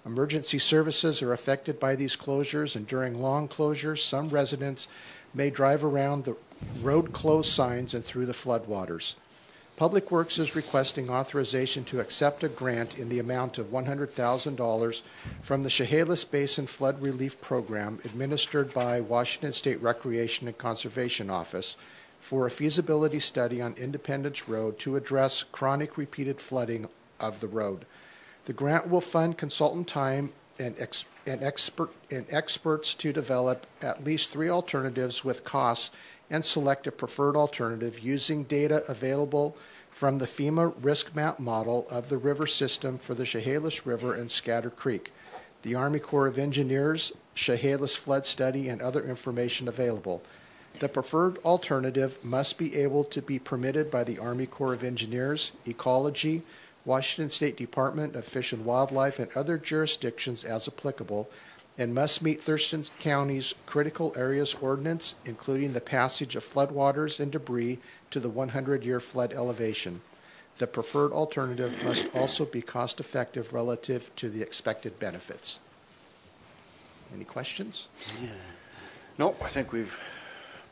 Emergency services are affected by these closures, and during long closures, some residents may drive around the road closed signs and through the floodwaters. Public Works is requesting authorization to accept a grant in the amount of $100,000 from the Chehalis Basin Flood Relief Program administered by Washington State Recreation and Conservation Office for a feasibility study on Independence Road to address chronic repeated flooding of the road. The grant will fund consultant time and experts to develop at least 3 alternatives with costs and select a preferred alternative using data available from the FEMA risk map model of the river system for the Chehalis River and Scatter Creek, the Army Corps of Engineers, Chehalis flood study, and other information available. The preferred alternative must be able to be permitted by the Army Corps of Engineers, Ecology, Washington State Department of Fish and Wildlife, and other jurisdictions as applicable, and must meet Thurston County's Critical Areas Ordinance, including the passage of floodwaters and debris to the 100-year flood elevation. The preferred alternative must also be cost-effective relative to the expected benefits. Any questions? Yeah. Nope, I think we've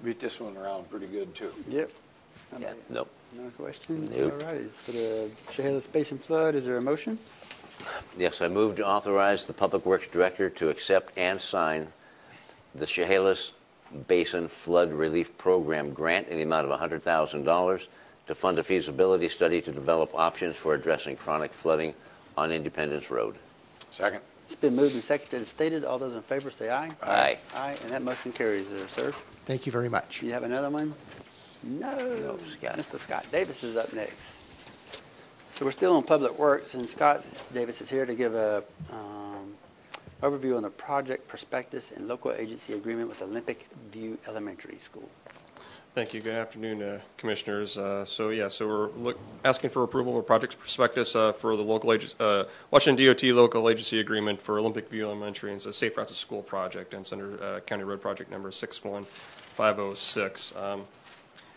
beat this one around pretty good, too. Yep. Yeah. Nope. No questions? Nope. All righty. For the Chehalis Basin Flood, is there a motion? Yes, I move to authorize the Public Works Director to accept and sign the Chehalis Basin Flood Relief Program grant in the amount of $100,000 to fund a feasibility study to develop options for addressing chronic flooding on Independence Road. Second. It's been moved and seconded and stated. All those in favor say aye. Aye. Aye, and that motion carries, sir. Thank you very much. Do you have another one? No. Scott. Mr. Scott Davis is up next. So we're still on Public Works, and Scott Davis is here to give a overview on the project prospectus and local agency agreement with Olympic View Elementary School. Thank you. Good afternoon, Commissioners. So we're asking for approval of a project prospectus for the local Washington DOT local agency agreement for Olympic View Elementary. It's a Safe Routes to School project, and it's under County Road Project number 61506.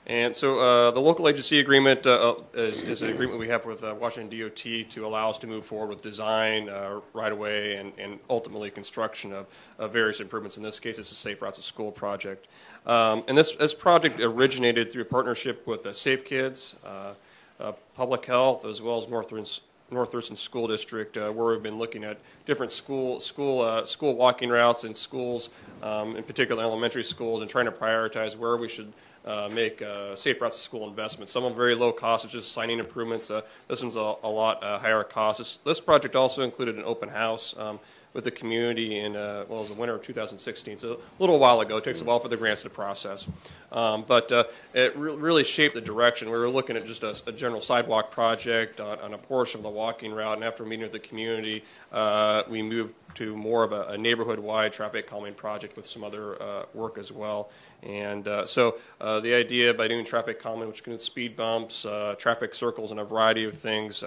And so the local agency agreement is an agreement we have with Washington DOT to allow us to move forward with design, right-of-way, and ultimately construction of various improvements. In this case, it's a Safe Routes to School project. And this project originated through a partnership with Safe Kids, Public Health, as well as North Thurston School District, where we've been looking at different school walking routes in schools, in particular elementary schools, and trying to prioritize where we should make Safe Routes to School investments. Some of them very low cost, it's just signing improvements. This one's a lot higher cost. This project also included an open house with the community in, it was the winter of 2016, so a little while ago. It takes a while for the grants to process. But it really shaped the direction. We were looking at just a general sidewalk project on a portion of the walking route, and after meeting with the community, we moved to more of a neighborhood-wide traffic calming project with some other work as well. And so the idea by doing traffic calming, which includes speed bumps, traffic circles, and a variety of things,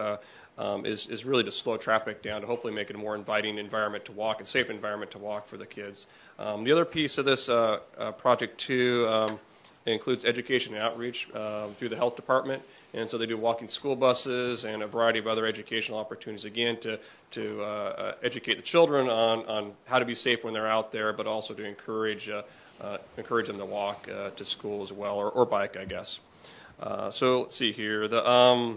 is really to slow traffic down, to hopefully make it a more inviting environment to walk, and safe environment to walk for the kids. The other piece of this project too includes education and outreach through the health department, and so they do walking school buses and a variety of other educational opportunities, again to educate the children on how to be safe when they're out there, but also to encourage them to walk to school as well, or bike, I guess. So let's see here. The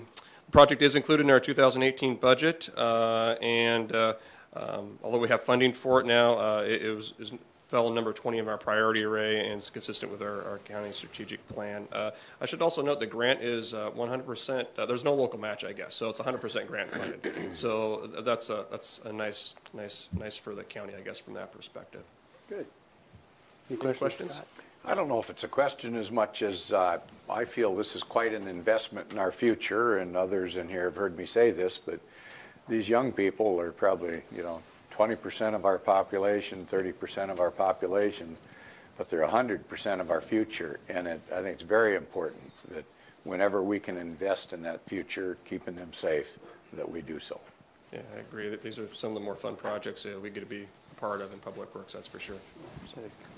project is included in our 2018 budget, and although we have funding for it now, it fell in number 20 of our priority array and is consistent with our county strategic plan. I should also note the grant is 100%. There's no local match, I guess, so it's 100% grant funded. So that's a nice for the county, I guess, from that perspective. Good. Any questions? Scott? I don't know if it's a question as much as I feel this is quite an investment in our future, and others in here have heard me say this, but these young people are probably, 20% of our population, 30% of our population, but they're 100% of our future, and I think it's very important that whenever we can invest in that future, keeping them safe, that we do so. Yeah, I agree that these are some of the more fun projects that we get to be a part of in Public Works, that's for sure.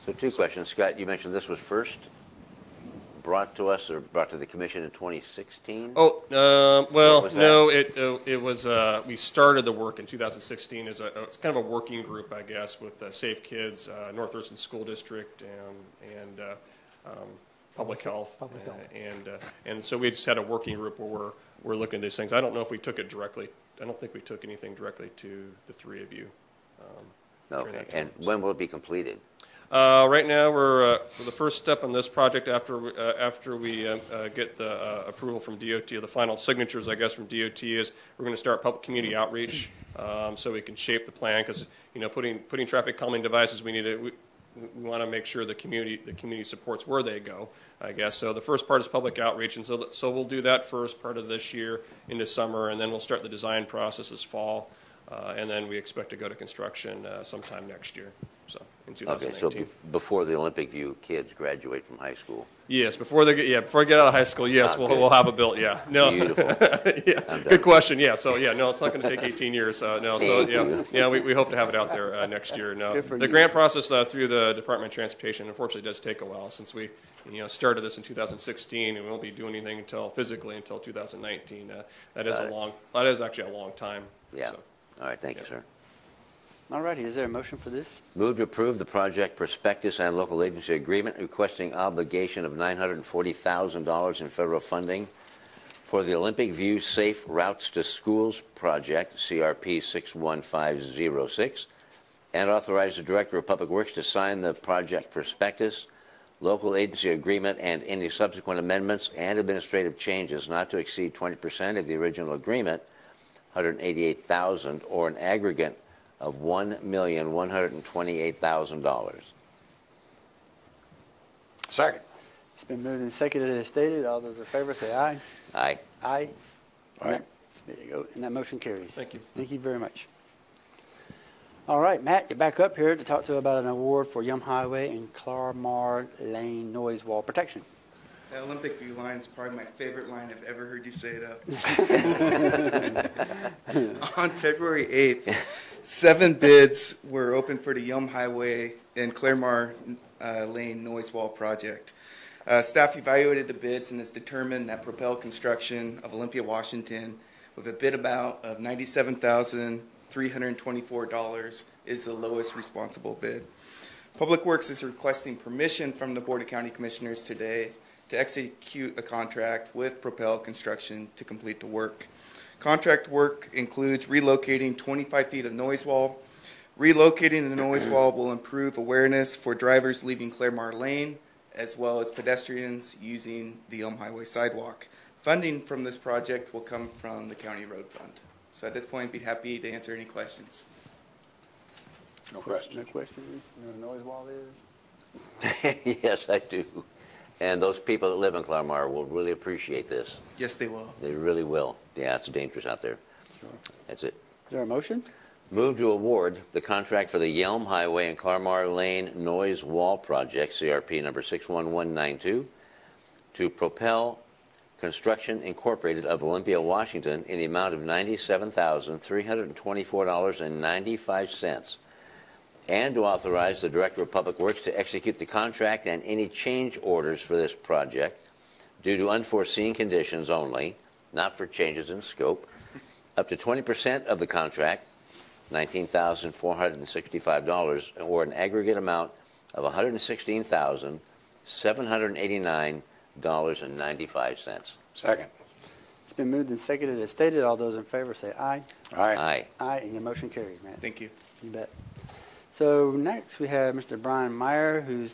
So 2 questions. Scott, you mentioned this was first brought to us or brought to the commission in 2016? Oh, well, no, it was, we started the work in 2016 as it's kind of a working group, I guess, with Safe Kids, North Thurston School District, and Public Health. And so we just had a working group where we're looking at these things. I don't know if we took it directly. I don't think we took anything directly to the 3 of you. Okay, and when will it be completed? Right now, we're the first step on this project after we get the approval from DOT, or the final signatures, I guess, from DOT, is we're going to start public community outreach so we can shape the plan, because putting traffic calming devices, we want to make sure the community supports where they go, I guess. So the first part is public outreach, and so we'll do that first part of this year into summer, and then we'll start the design process this fall. And then we expect to go to construction sometime next year, so in 2019. Okay, so before the Olympic View kids graduate from high school. Yes, before they get out of high school, yes, we'll have it built. Yeah, no, beautiful. Yeah, good question. Yeah, so no, it's not going to take 18 years. No, so we hope to have it out there next year. No, the grant process through the Department of Transportation unfortunately does take a while, since we started this in 2016 and we won't be doing anything physically until 2019. That is actually a long time. Yeah. So. All right, thank you, sir. All righty, is there a motion for this? Move to approve the project prospectus and local agency agreement requesting obligation of $940,000 in federal funding for the Olympic View Safe Routes to Schools project, CRP 61506, and authorize the Director of Public Works to sign the project prospectus, local agency agreement, and any subsequent amendments and administrative changes not to exceed 20% of the original agreement, $188,000, or an aggregate of $1,128,000. Second. It's been moved and seconded as stated. All those in favor say aye. Aye. Aye. Aye. There you go. And that motion carries. Thank you. Thank you very much. All right, Matt, you're back up here to talk to about an award for Yum Highway and Clarmar Lane noise wall protection. That Olympic View line is probably my favorite line I've ever heard you say it. On February 8th, 7 bids were opened for the Yum Highway and Claremar Lane noise wall project. Staff evaluated the bids and has determined that Propel Construction of Olympia, Washington, with a bid amount of $97,324 is the lowest responsible bid. Public Works is requesting permission from the Board of County Commissioners today to execute a contract with Propel Construction to complete the work. Contract work includes relocating 25 feet of noise wall. Relocating the noise wall will improve awareness for drivers leaving Claremar Lane, as well as pedestrians using the Yum Highway sidewalk. Funding from this project will come from the County Road Fund. So at this point, I'd be happy to answer any questions. No questions. No questions? You know what a noise wall is? Yes, I do. And those people that live in Claremar will really appreciate this. Yes, they will. They really will. Yeah, it's dangerous out there. Sure. That's it. Is there a motion? Move to award the contract for the Yelm Highway and Claremar Lane Noise Wall Project, CRP number 61192, to Propel Construction Incorporated of Olympia, Washington, in the amount of $97,324.95, and to authorize the Director of Public Works to execute the contract and any change orders for this project due to unforeseen conditions only, not for changes in scope, up to 20% of the contract, $19,465, or an aggregate amount of $116,789 $1,058.95. Second. It's been moved and seconded as stated. All those in favor say aye. Aye. Aye. Aye, and your motion carries, Matt. Thank you. You bet. So next we have Mr. Bryan Mayer, who's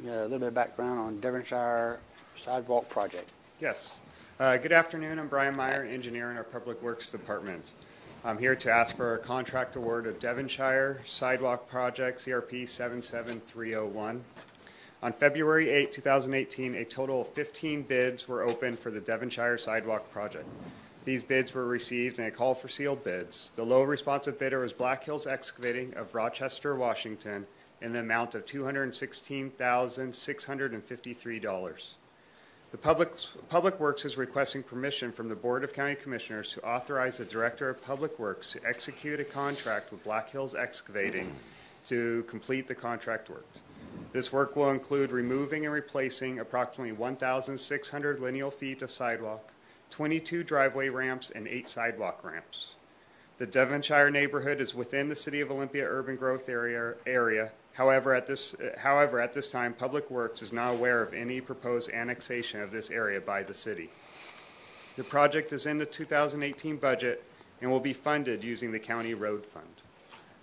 got a little bit of background on Devonshire Sidewalk Project. Yes. Good afternoon. I'm Bryan Mayer, engineer in our Public Works Department. I'm here to ask for a contract award of Devonshire Sidewalk Project, CRP 77301. On February 8, 2018, a total of 15 bids were opened for the Devonshire Sidewalk Project. These bids were received in a call for sealed bids. The low responsive bidder was Black Hills Excavating of Rochester, Washington, in the amount of $216,653. The Public Works is requesting permission from the Board of County Commissioners to authorize the Director of Public Works to execute a contract with Black Hills Excavating to complete the contract work. This work will include removing and replacing approximately 1,600 lineal feet of sidewalk, 22 driveway ramps, and 8 sidewalk ramps. The Devonshire neighborhood is within the City of Olympia urban growth area. However, at this time, Public Works is not aware of any proposed annexation of this area by the city. The project is in the 2018 budget and will be funded using the county road fund.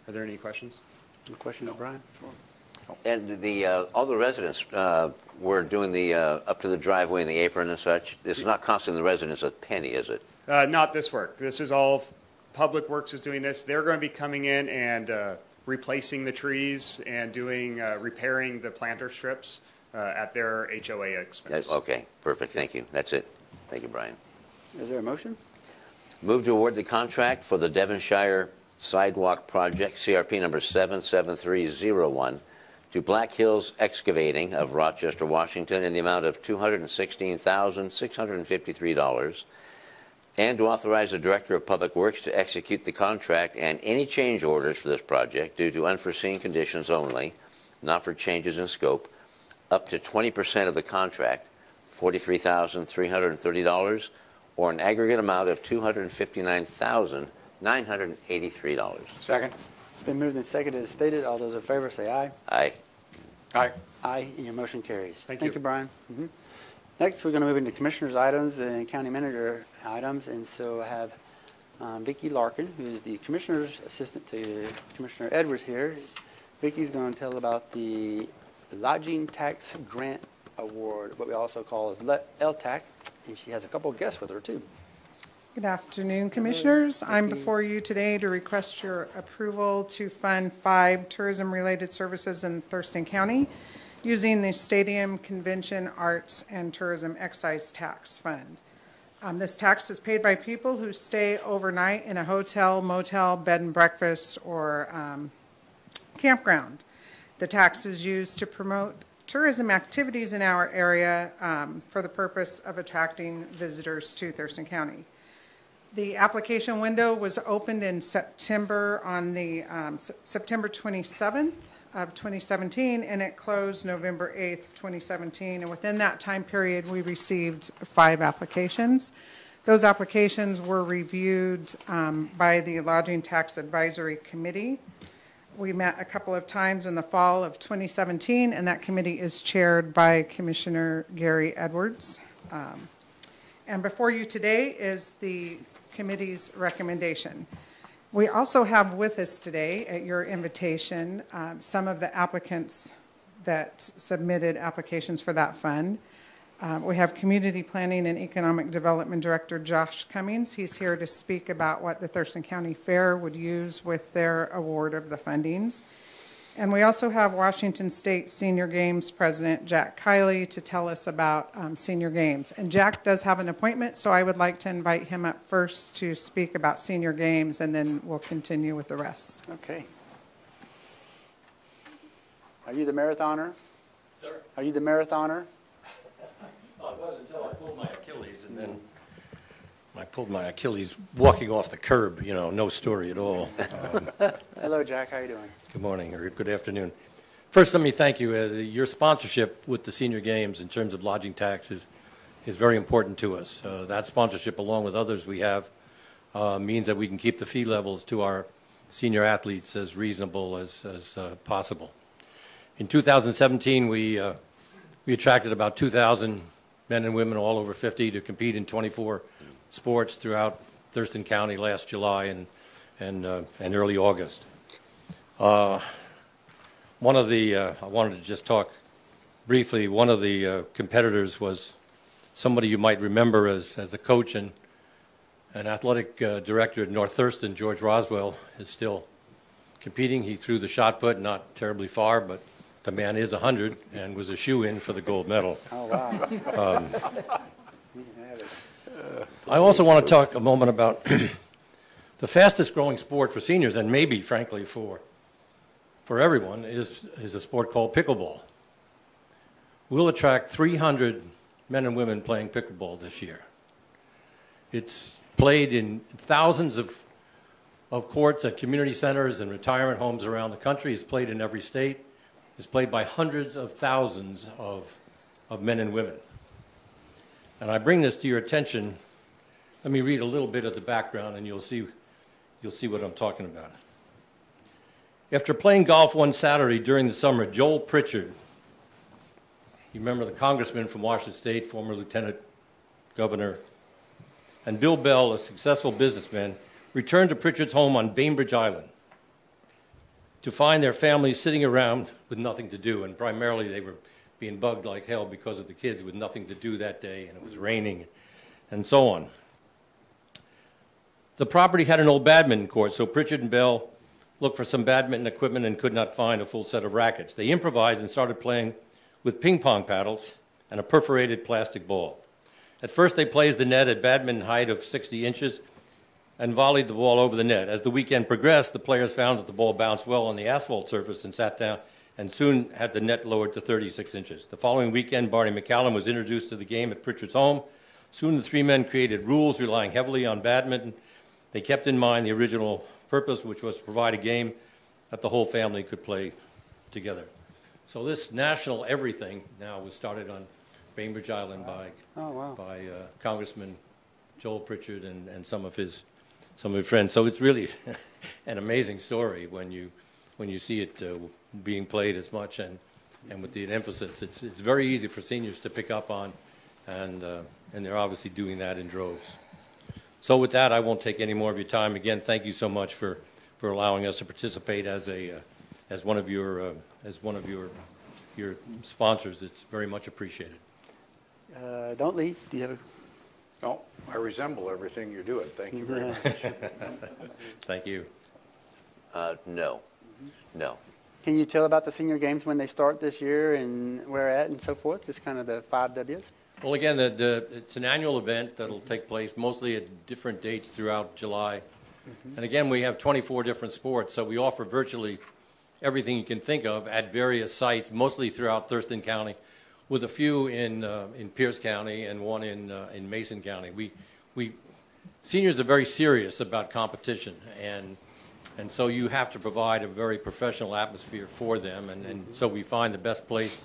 Are there any questions? Any questions, Brian? And all the residents were doing the up to the driveway and the apron and such. It's not costing the residents a penny, is it? Not this work. This is all Public Works is doing this. They're going to be coming in and replacing the trees and doing repairing the planter strips at their HOA expense. Okay, perfect. Thank you. That's it. Thank you, Brian. Is there a motion? Move to award the contract for the Devonshire Sidewalk Project, CRP number 77301, to Black Hills Excavating of Rochester, Washington, in the amount of $216,653, and to authorize the Director of Public Works to execute the contract and any change orders for this project due to unforeseen conditions only, not for changes in scope, up to 20% of the contract, $43,330, or an aggregate amount of $259,983. Second. It's been moved and seconded as stated. All those in favor say aye. Aye. Aye. Aye, and your motion carries. Thank you, Brian. Next, we're going to move into Commissioner's items and County Manager items. And so I have Vicki Larkin, who is the Commissioner's Assistant to Commissioner Edwards here. Vicki's going to tell about the Lodging Tax Grant Award, what we also call as LTAC, and she has a couple of guests with her, too. Good afternoon, Commissioners. I'm before you today to request your approval to fund 5 tourism-related services in Thurston County using the Stadium Convention Arts and Tourism Excise Tax Fund. This tax is paid by people who stay overnight in a hotel, motel, bed and breakfast, or campground. The tax is used to promote tourism activities in our area for the purpose of attracting visitors to Thurston County. The application window was opened in September on the September 27th of 2017, and it closed November 8th of 2017. And within that time period, we received 5 applications. Those applications were reviewed by the Lodging Tax Advisory Committee. We met a couple of times in the fall of 2017, and that committee is chaired by Commissioner Gary Edwards. And before you today is the committee's recommendation. We also have with us today, at your invitation, some of the applicants that submitted applications for that fund. We have Community Planning and Economic Development Director Josh Cummings. He's here to speak about what the Thurston County Fair would use with their award of the fundings. And we also have Washington State Senior Games President Jack Kiley to tell us about Senior Games. And Jack does have an appointment, so I would like to invite him up first to speak about Senior Games, and then we'll continue with the rest. Okay. Are you the marathoner? Sir? Are you the marathoner? Oh, it wasn't until I pulled my Achilles, and then I pulled my Achilles walking off the curb, you know, no story at all. Hello, Jack. How are you doing? Good morning, or good afternoon. First, let me thank you. Your sponsorship with the Senior Games in terms of lodging taxes is very important to us. That sponsorship, along with others we have, means that we can keep the fee levels to our senior athletes as reasonable as possible. In 2017, we attracted about 2,000 men and women all over 50 to compete in 24 sports throughout Thurston County last July and early August. I wanted to just talk briefly. One of the competitors was somebody you might remember as a coach and an athletic director at North Thurston. George Roswell is still competing. He threw the shot put, not terribly far, but the man is 100 and was a shoe-in for the gold medal. Oh, wow. I also want to talk a moment about the fastest growing sport for seniors, and maybe, frankly, for everyone, is a sport called pickleball. We'll attract 300 men and women playing pickleball this year. It's played in thousands of courts at community centers and retirement homes around the country. It's played in every state. It's played by hundreds of thousands of men and women. And I bring this to your attention. Let me read a little bit of the background, and you'll see what I'm talking about. After playing golf one Saturday during the summer, Joel Pritchard, you remember the congressman from Washington State, former lieutenant governor, and Bill Bell, a successful businessman, returned to Pritchard's home on Bainbridge Island to find their family sitting around with nothing to do, and primarily they were being bugged like hell because of the kids with nothing to do that day, and it was raining, and so on. The property had an old badminton court, so Pritchard and Bell looked for some badminton equipment and could not find a full set of rackets. They improvised and started playing with ping pong paddles and a perforated plastic ball. At first, they placed the net at badminton height of 60 inches and volleyed the ball over the net. As the weekend progressed, the players found that the ball bounced well on the asphalt surface and sat down, and soon had the net lowered to 36 inches. The following weekend, Barney McCallum was introduced to the game at Pritchard's home. Soon the three men created rules relying heavily on badminton. They kept in mind the original purpose, which was to provide a game that the whole family could play together. So this national everything now was started on Bainbridge Island by Congressman Joel Pritchard and some of his friends. So it's really an amazing story when you see it being played as much and with the emphasis. It's very easy for seniors to pick up on, and they're obviously doing that in droves. So with that, I won't take any more of your time. Again, thank you so much for allowing us to participate as one of your sponsors. It's very much appreciated. Don't leave. Do you have a... No, I resemble everything you're doing. Thank you very much. Thank you. No. Can you tell about the senior games when they start this year and where at and so forth? Just kind of the 5 Ws. Well, again, it's an annual event that'll take place mostly at different dates throughout July. And again, we have 24 different sports, so we offer virtually everything you can think of at various sites, mostly throughout Thurston County, with a few in Pierce County and one in Mason County. Seniors are very serious about competition, and so you have to provide a very professional atmosphere for them, and so we find the best place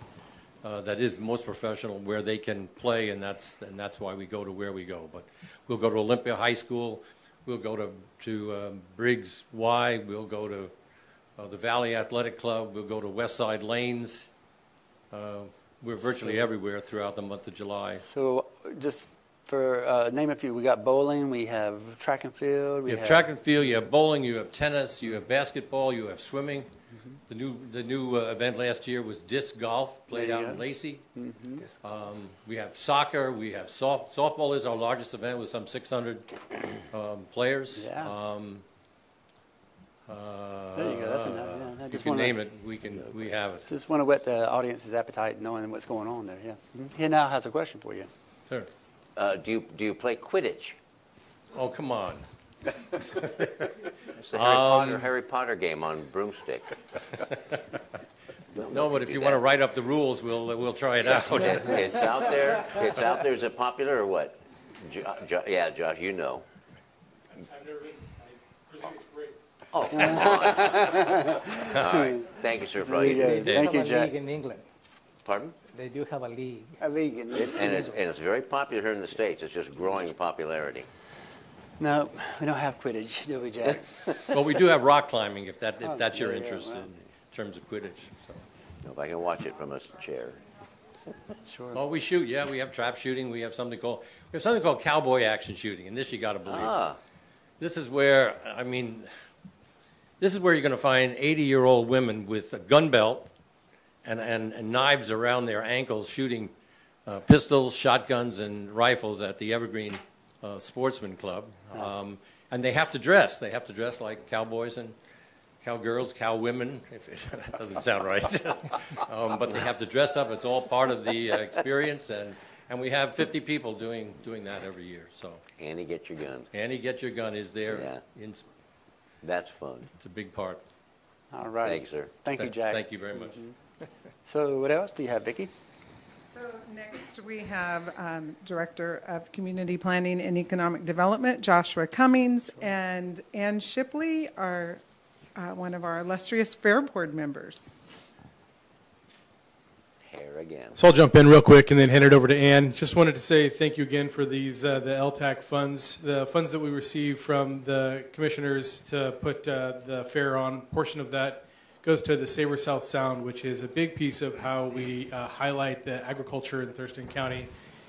that is most professional where they can play, and that's why we go to where we go. But we'll go to Olympia High School, we'll go to Briggs Y, we'll go to the Valley Athletic Club, we'll go to Westside Lanes. We're virtually everywhere throughout the month of July. So just for name a few, we got bowling, we have track and field. You have track and field, you have bowling, you have tennis, you have basketball, you have swimming. The new event last year was disc golf, played out in Lacey. We have soccer, we have softball is our largest event with some 600 players. Yeah. There you go. That's enough. Yeah. You can name it. We have it. Just want to whet the audience's appetite, knowing what's going on there. Yeah. He now has a question for you. Sure. Do you play Quidditch? Oh, come on. It's the Harry Potter game on broomstick. No, but if you want to write up the rules, we'll try it out. It's out there. It's out there. Is it popular or what? Yeah, Josh, you know. I've never been. I presume it's great. Oh, come on. All right. Thank you, sir, for all you did. Thank you, Jack. In England. Pardon? They do have a league. A league. And it's very popular here in the States. It's just growing in popularity. No, we don't have Quidditch, do we, Jack? Well, we do have rock climbing, if that's your interest in terms of Quidditch. So. If I can watch it from a chair. Sure. Well, we shoot. Yeah, we have trap shooting. We have something called cowboy action shooting, and this you got to believe. This is where this is where you're going to find 80-year-old women with a gun belt and knives around their ankles shooting pistols, shotguns, and rifles at the Evergreen Sportsman Club. And they have to dress. They have to dress like cowboys and cowgirls, cowwomen. That doesn't sound right. But they have to dress up. It's all part of the experience. And we have 50 people doing that every year. So Annie, get your gun. Annie, get your gun is there. Yeah. That's fun. It's a big part. All right. Thanks, sir. Thank you, Jack. Thank you very much. So what else do you have, Vicki? So next we have Director of Community Planning and Economic Development, Joshua Cummings, and Ann Shipley are one of our illustrious Fair Board members. Hair again. So I'll jump in real quick and then hand it over to Ann. Just wanted to say thank you again for these the LTAC funds, the funds that we receive from the commissioners to put the fair on. Portion of that goes to the Sabre South Sound, which is a big piece of how we highlight the agriculture in Thurston County.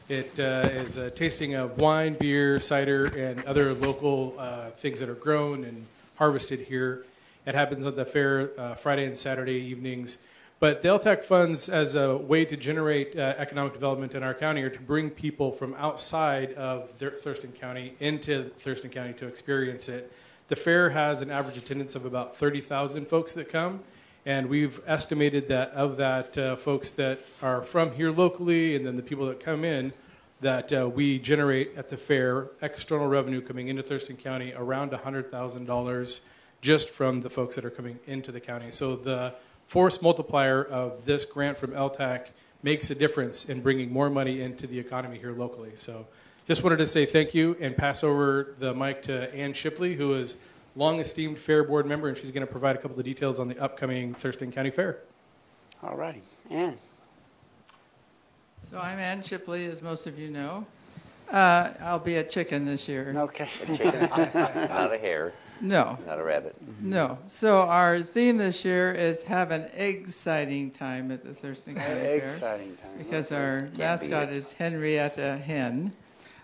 It is a tasting of wine, beer, cider, and other local things that are grown and harvested here. It happens at the fair Friday and Saturday evenings. But the LTAC funds, as a way to generate economic development in our county, are to bring people from outside of Thurston County into Thurston County to experience it. The fair has an average attendance of about 30,000 folks that come, and we've estimated that of that folks that are from here locally and then the people that come in, that we generate at the fair external revenue coming into Thurston County around $100,000 just from the folks that are coming into the county. So the force multiplier of this grant from LTAC makes a difference in bringing more money into the economy here locally. So just wanted to say thank you and pass over the mic to Ann Shipley, who is long-esteemed Fair Board member, and she's going to provide a couple of details on the upcoming Thurston County Fair. All righty. Ann. So I'm Ann Shipley, as most of you know. I'll be a chicken this year. Okay. A chicken. Not a hare. No. Not a rabbit. No. So our theme this year is have an egg-citing time at the Thurston County Fair. Egg-citing time. Because our mascot is Henrietta Hen.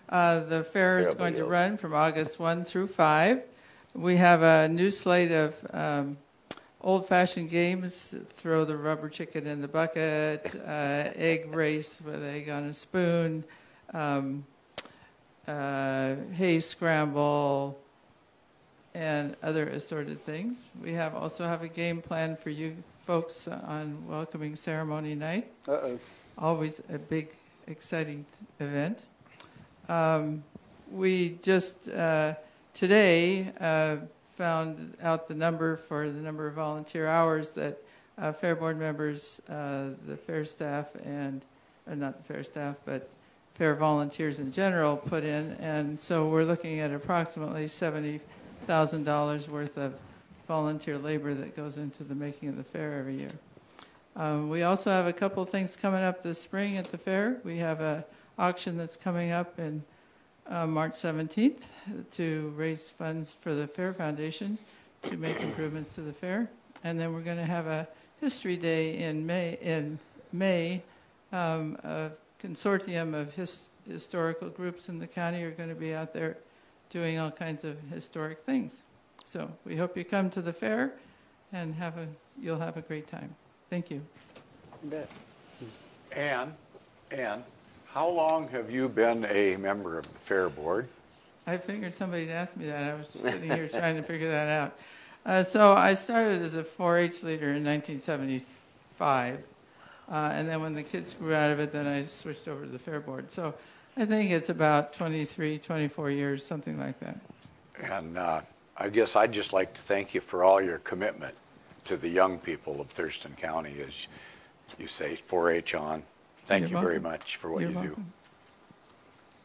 The fair is going to run from August 1 through 5. We have a new slate of old-fashioned games, throw the rubber chicken in the bucket, egg race with egg on a spoon, hay scramble, and other assorted things. We also have a game planned for you folks on welcoming ceremony night. Always a big, exciting event. We just today found out the number of volunteer hours that Fair Board members, the fair staff, and not the fair staff, but fair volunteers in general put in. And so we're looking at approximately $70,000 worth of volunteer labor that goes into the making of the fair every year. We also have a couple of things coming up this spring at the fair. We have an auction that's coming up in March 17th to raise funds for the Fair Foundation to make improvements to the fair. And then we're going to have a history day in May. A consortium of historical groups in the county are going to be out there doing all kinds of historic things. So we hope you come to the fair and you'll have a great time. Thank you. You bet. Ann, how long have you been a member of the Fair Board? I figured somebody'd ask me that. I was sitting here trying to figure that out. So I started as a 4-H leader in 1975. And then when the kids grew out of it, then I switched over to the Fair Board. So I think it's about 23, 24 years, something like that. And I guess I'd just like to thank you for all your commitment to the young people of Thurston County, as you say, 4-H on. Thank you very much for what you do.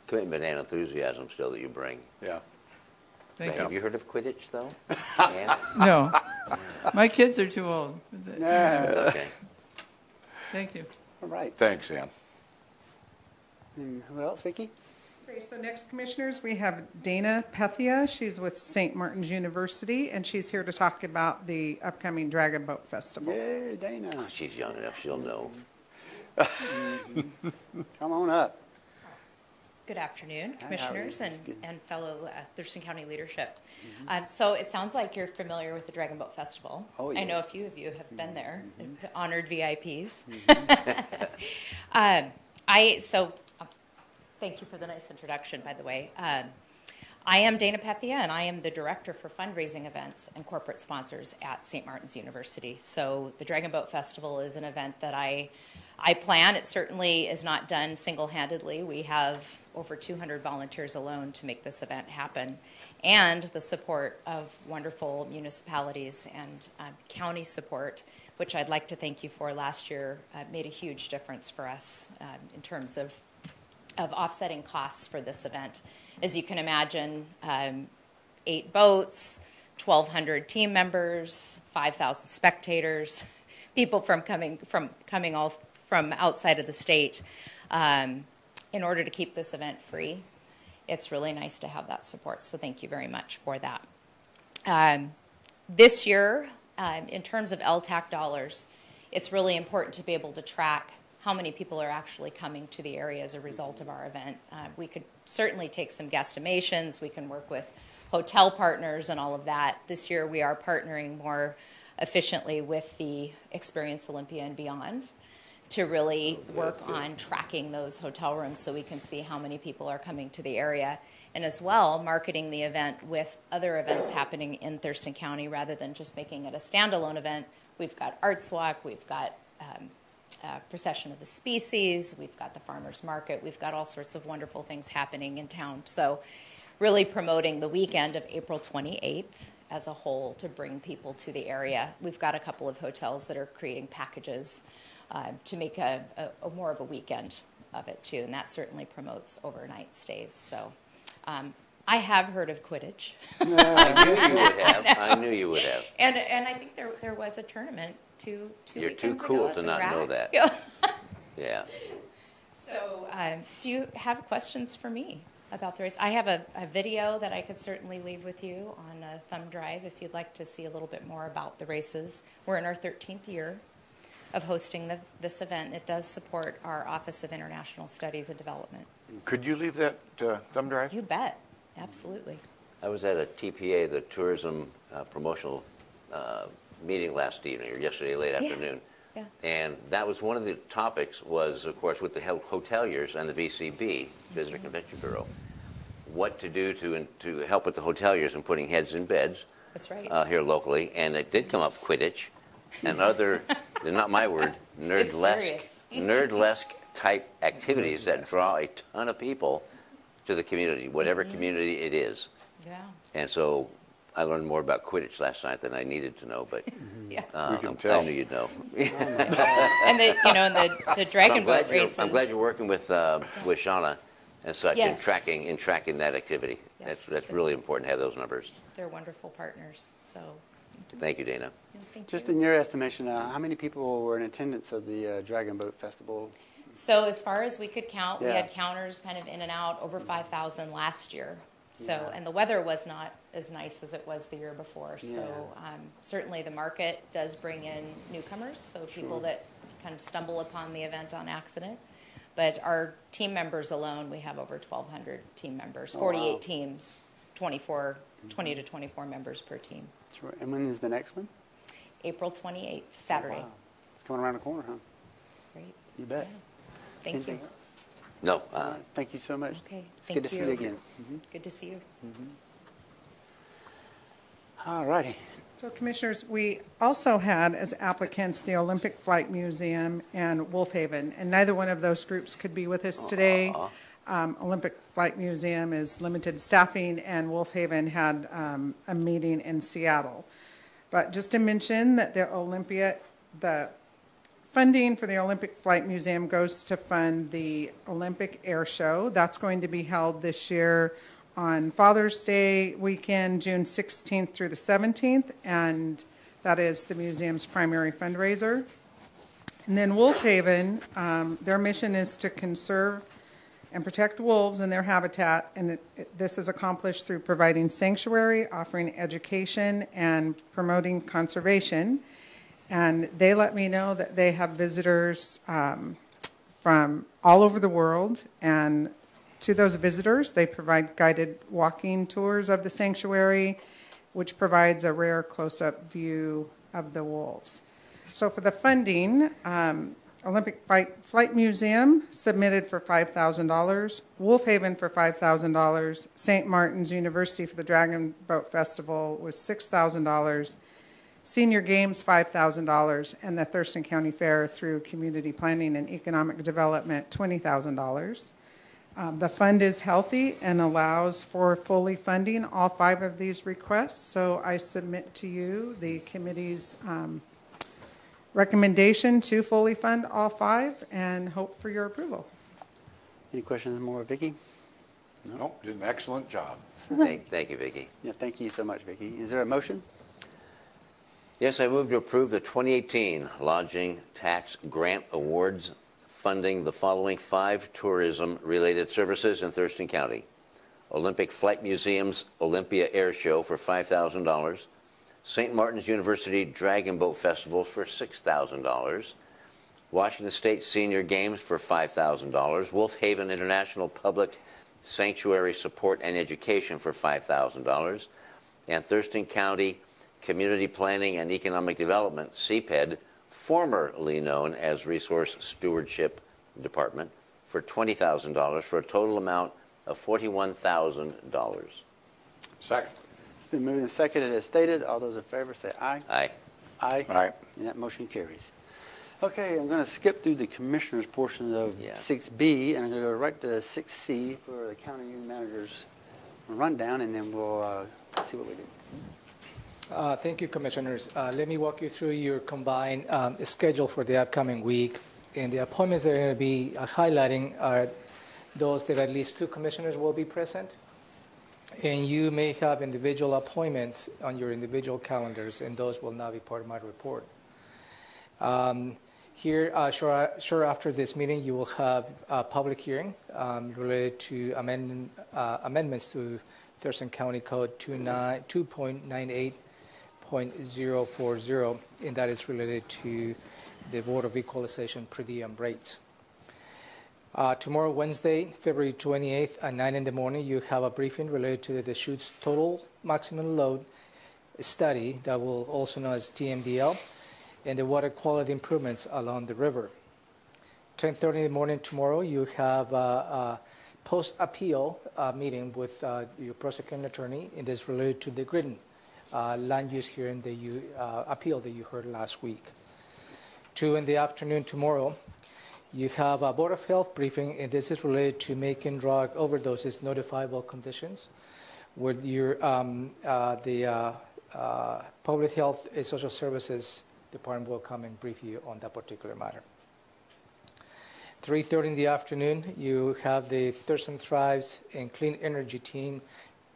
Commitment and enthusiasm still that you bring. Yeah. Thank Have you heard of Quidditch, though? No. My kids are too old. Okay. Thank you. All right. Thanks, Ann. And who else, Vicki? Okay, so next, commissioners, we have Dana Pethia. She's with St. Martin's University, and she's here to talk about the upcoming Dragon Boat Festival. Yay, Dana. She's young enough, she'll know. Come on up. Good afternoon, Hi, Commissioners how are you? and fellow Thurston County leadership. So it sounds like you're familiar with the Dragon Boat Festival. Oh, yeah. I know a few of you have been there, honored VIPs. Thank you for the nice introduction, by the way. I am Dana Pethia, and I am the Director for Fundraising Events and Corporate Sponsors at St. Martin's University. So the Dragon Boat Festival is an event that I plan. It certainly is not done single-handedly. We have over 200 volunteers alone to make this event happen, and the support of wonderful municipalities and county support, which I'd like to thank you for last year, made a huge difference for us in terms of offsetting costs for this event. As you can imagine, 8 boats, 1,200 team members, 5,000 spectators, people coming all from outside of the state. In order to keep this event free, it's really nice to have that support. So thank you very much for that. This year, in terms of LTAC dollars, it's really important to be able to track how many people are actually coming to the area as a result of our event. We could certainly take some guesstimations. We can work with hotel partners and all of that. This year we are partnering more efficiently with the Experience Olympia and Beyond to really work on tracking those hotel rooms so we can see how many people are coming to the area. And as well, marketing the event with other events happening in Thurston County rather than just making it a standalone event. We've got Arts Walk, we've got Procession of the Species, we've got the Farmers Market, we've got all sorts of wonderful things happening in town. So really promoting the weekend of April 28th as a whole to bring people to the area. We've got a couple of hotels that are creating packages to make a more of a weekend of it too, and that certainly promotes overnight stays. So I have heard of Quidditch. I knew you would have. I knew you would have. And I think there was a tournament two You're too weekends cool ago at to the not RAC. know that. Yeah. Yeah. So do you have questions for me about the race? I have a video that I could certainly leave with you on a thumb drive if you'd like to see a little bit more about the races. We're in our 13th year of hosting this event. It does support our Office of International Studies and Development. Could you leave that thumb drive? You bet. Absolutely. I was at a TPA, the Tourism Promotional meeting last evening, or yesterday late afternoon. Yeah. And that was one of the topics was, of course, with the hoteliers and the VCB, Visitor Convention Bureau, what to do to help with the hoteliers in putting heads in beds. That's right. Here locally. And it did come up Quidditch and other, they're not my word, nerdlesque type activities that draw a ton of people to the community, whatever community it is. Yeah. And so I learned more about Quidditch last night than I needed to know, but Yeah. We can tell. I knew you'd know. And the Dragon Boat races. I'm glad you're working with Shawn and such Yes. in tracking that activity. Yes. That's really important to have those numbers. They're wonderful partners. So Thank you, Dana. thank Just you. in your estimation, how many people were in attendance of the Dragon Boat Festival? So as far as we could count, we Yeah. had counters kind of in and out, over 5,000 last year. So, Yeah. and the weather was not as nice as it was the year before. So certainly the market does bring in newcomers, so people that kind of stumble upon the event on accident. But our team members alone, we have over 1,200 team members, 48 teams, 20 to 24 members per team. Sure. And when is the next one? April 28th, Saturday. Wow. It's coming around the corner, huh? Great. You bet. Thank Anything you. else? No. All right. Thank you so much. Okay. It's good to see you again. Good to see you. All righty. So Commissioners, we also had as applicants the Olympic Flight Museum and Wolf Haven, and neither one of those groups could be with us today. Olympic Flight Museum is limited staffing, and Wolf Haven had a meeting in Seattle. But just to mention that the funding for the Olympic Flight Museum goes to fund the Olympic Air Show. That's going to be held this year on Father's Day weekend, June 16th through the 17th, and that is the museum's primary fundraiser. And then Wolf Haven, their mission is to conserve and protect wolves and their habitat, and this is accomplished through providing sanctuary, offering education, and promoting conservation. And they let me know that they have visitors from all over the world, and to those visitors, they provide guided walking tours of the sanctuary, which provides a rare close-up view of the wolves. So for the funding, Olympic Flight Museum submitted for $5,000, Wolf Haven for $5,000, St. Martin's University for the Dragon Boat Festival was $6,000, Senior Games $5,000, and the Thurston County Fair through Community Planning and Economic Development $20,000. The fund is healthy and allows for fully funding all 5 of these requests, so I submit to you the committee's recommendation to fully fund all 5 and hope for your approval. Any questions more, Vicki? No? Nope, did an excellent job. Thank you, Vicki. Yeah, thank you so much, Vicki. Is there a motion? Yes, I move to approve the 2018 Lodging Tax Grant Awards funding the following 5 tourism-related services in Thurston County. Olympic Flight Museum's Olympia Air Show for $5,000, St. Martin's University Dragon Boat Festival for $6,000, Washington State Senior Games for $5,000, Wolf Haven International Public Sanctuary Support and Education for $5,000, and Thurston County Community Planning and Economic Development, CPED, formerly known as Resource Stewardship Department, for $20,000 for a total amount of $41,000. Second. It's been moved and seconded as stated. All those in favor say aye. Aye. Aye. Aye. And that motion carries. Okay, I'm going to skip through the commissioners' portion of 6B, and I'm going to go right to 6C for the county manager's rundown, and then we'll see what we do. Thank you, Commissioners. Let me walk you through your combined schedule for the upcoming week. And the appointments that are going to be highlighting are those that at least 2 commissioners will be present. And you may have individual appointments on your individual calendars, and those will not be part of my report. Here, sure after this meeting, you will have a public hearing related to amendments to Thurston County Code 2.98.040, and that is related to the Board of Equalization per diem rates. Tomorrow, Wednesday, February 28th at 9 in the morning, you have a briefing related to the Deschutes Total Maximum Load Study that will also known as TMDL, and the water quality improvements along the river. 10:30 in the morning tomorrow, you have a post-appeal meeting with your prosecuting attorney, and this related to the Gridden land use hearing that you appeal that you heard last week. 2 in the afternoon tomorrow, you have a Board of Health briefing, and this is related to making drug overdoses notifiable conditions, where your Public Health and Social Services Department will come and brief you on that particular matter. 3:30 in the afternoon, you have the Thurston Thrives and Clean Energy team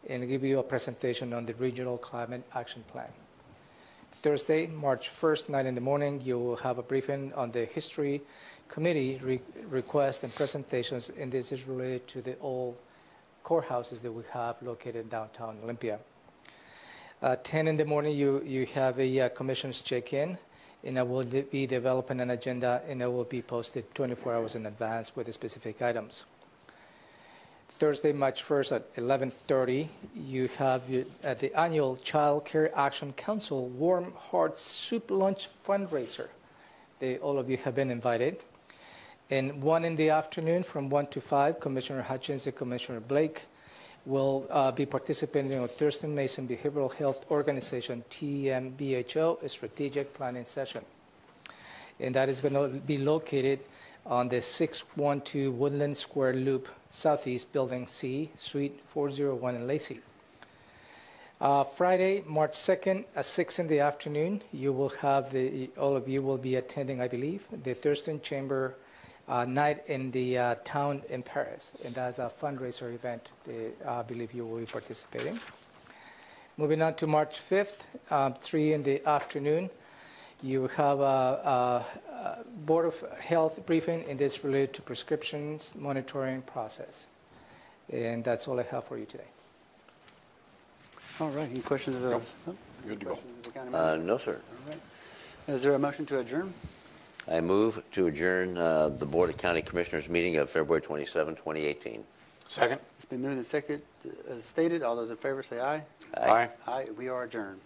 and give you a presentation on the Regional Climate Action Plan. Thursday, March 1st, 9 in the morning, you will have a briefing on the History Committee requests and presentations, and this is related to the old courthouses that we have located in downtown Olympia. 10 in the morning, you have a commission's check-in, and I will be developing an agenda, and it will be posted 24 hours in advance with the specific items. Thursday, March 1st at 11:30, you have at the annual Child Care Action Council Warm Hearts Soup Lunch fundraiser. All of you have been invited. And 1 in the afternoon from 1 to 5, Commissioner Hutchins and Commissioner Blake will be participating in a Thurston Mason Behavioral Health Organization, TMBHO, strategic planning session. And that is going to be located on the 612 Woodland Square Loop, Southeast Building C, Suite 401 in Lacey. Friday, March 2nd at 6 in the afternoon, you will have all of you will be attending, I believe, the Thurston Chamber night in the town in Paris, and that's a fundraiser event that I believe you will be participating. Moving on to March 5th, 3 in the afternoon, you have a Board of Health briefing, and this related to prescriptions monitoring process. And that's all I have for you today. All right, any questions of Good to go. No, sir. All right. Is there a motion to adjourn? I move to adjourn the Board of County Commissioners meeting of February 27, 2018. Second. It's been moved and second, as stated. All those in favor say aye. Aye. Aye. We are adjourned.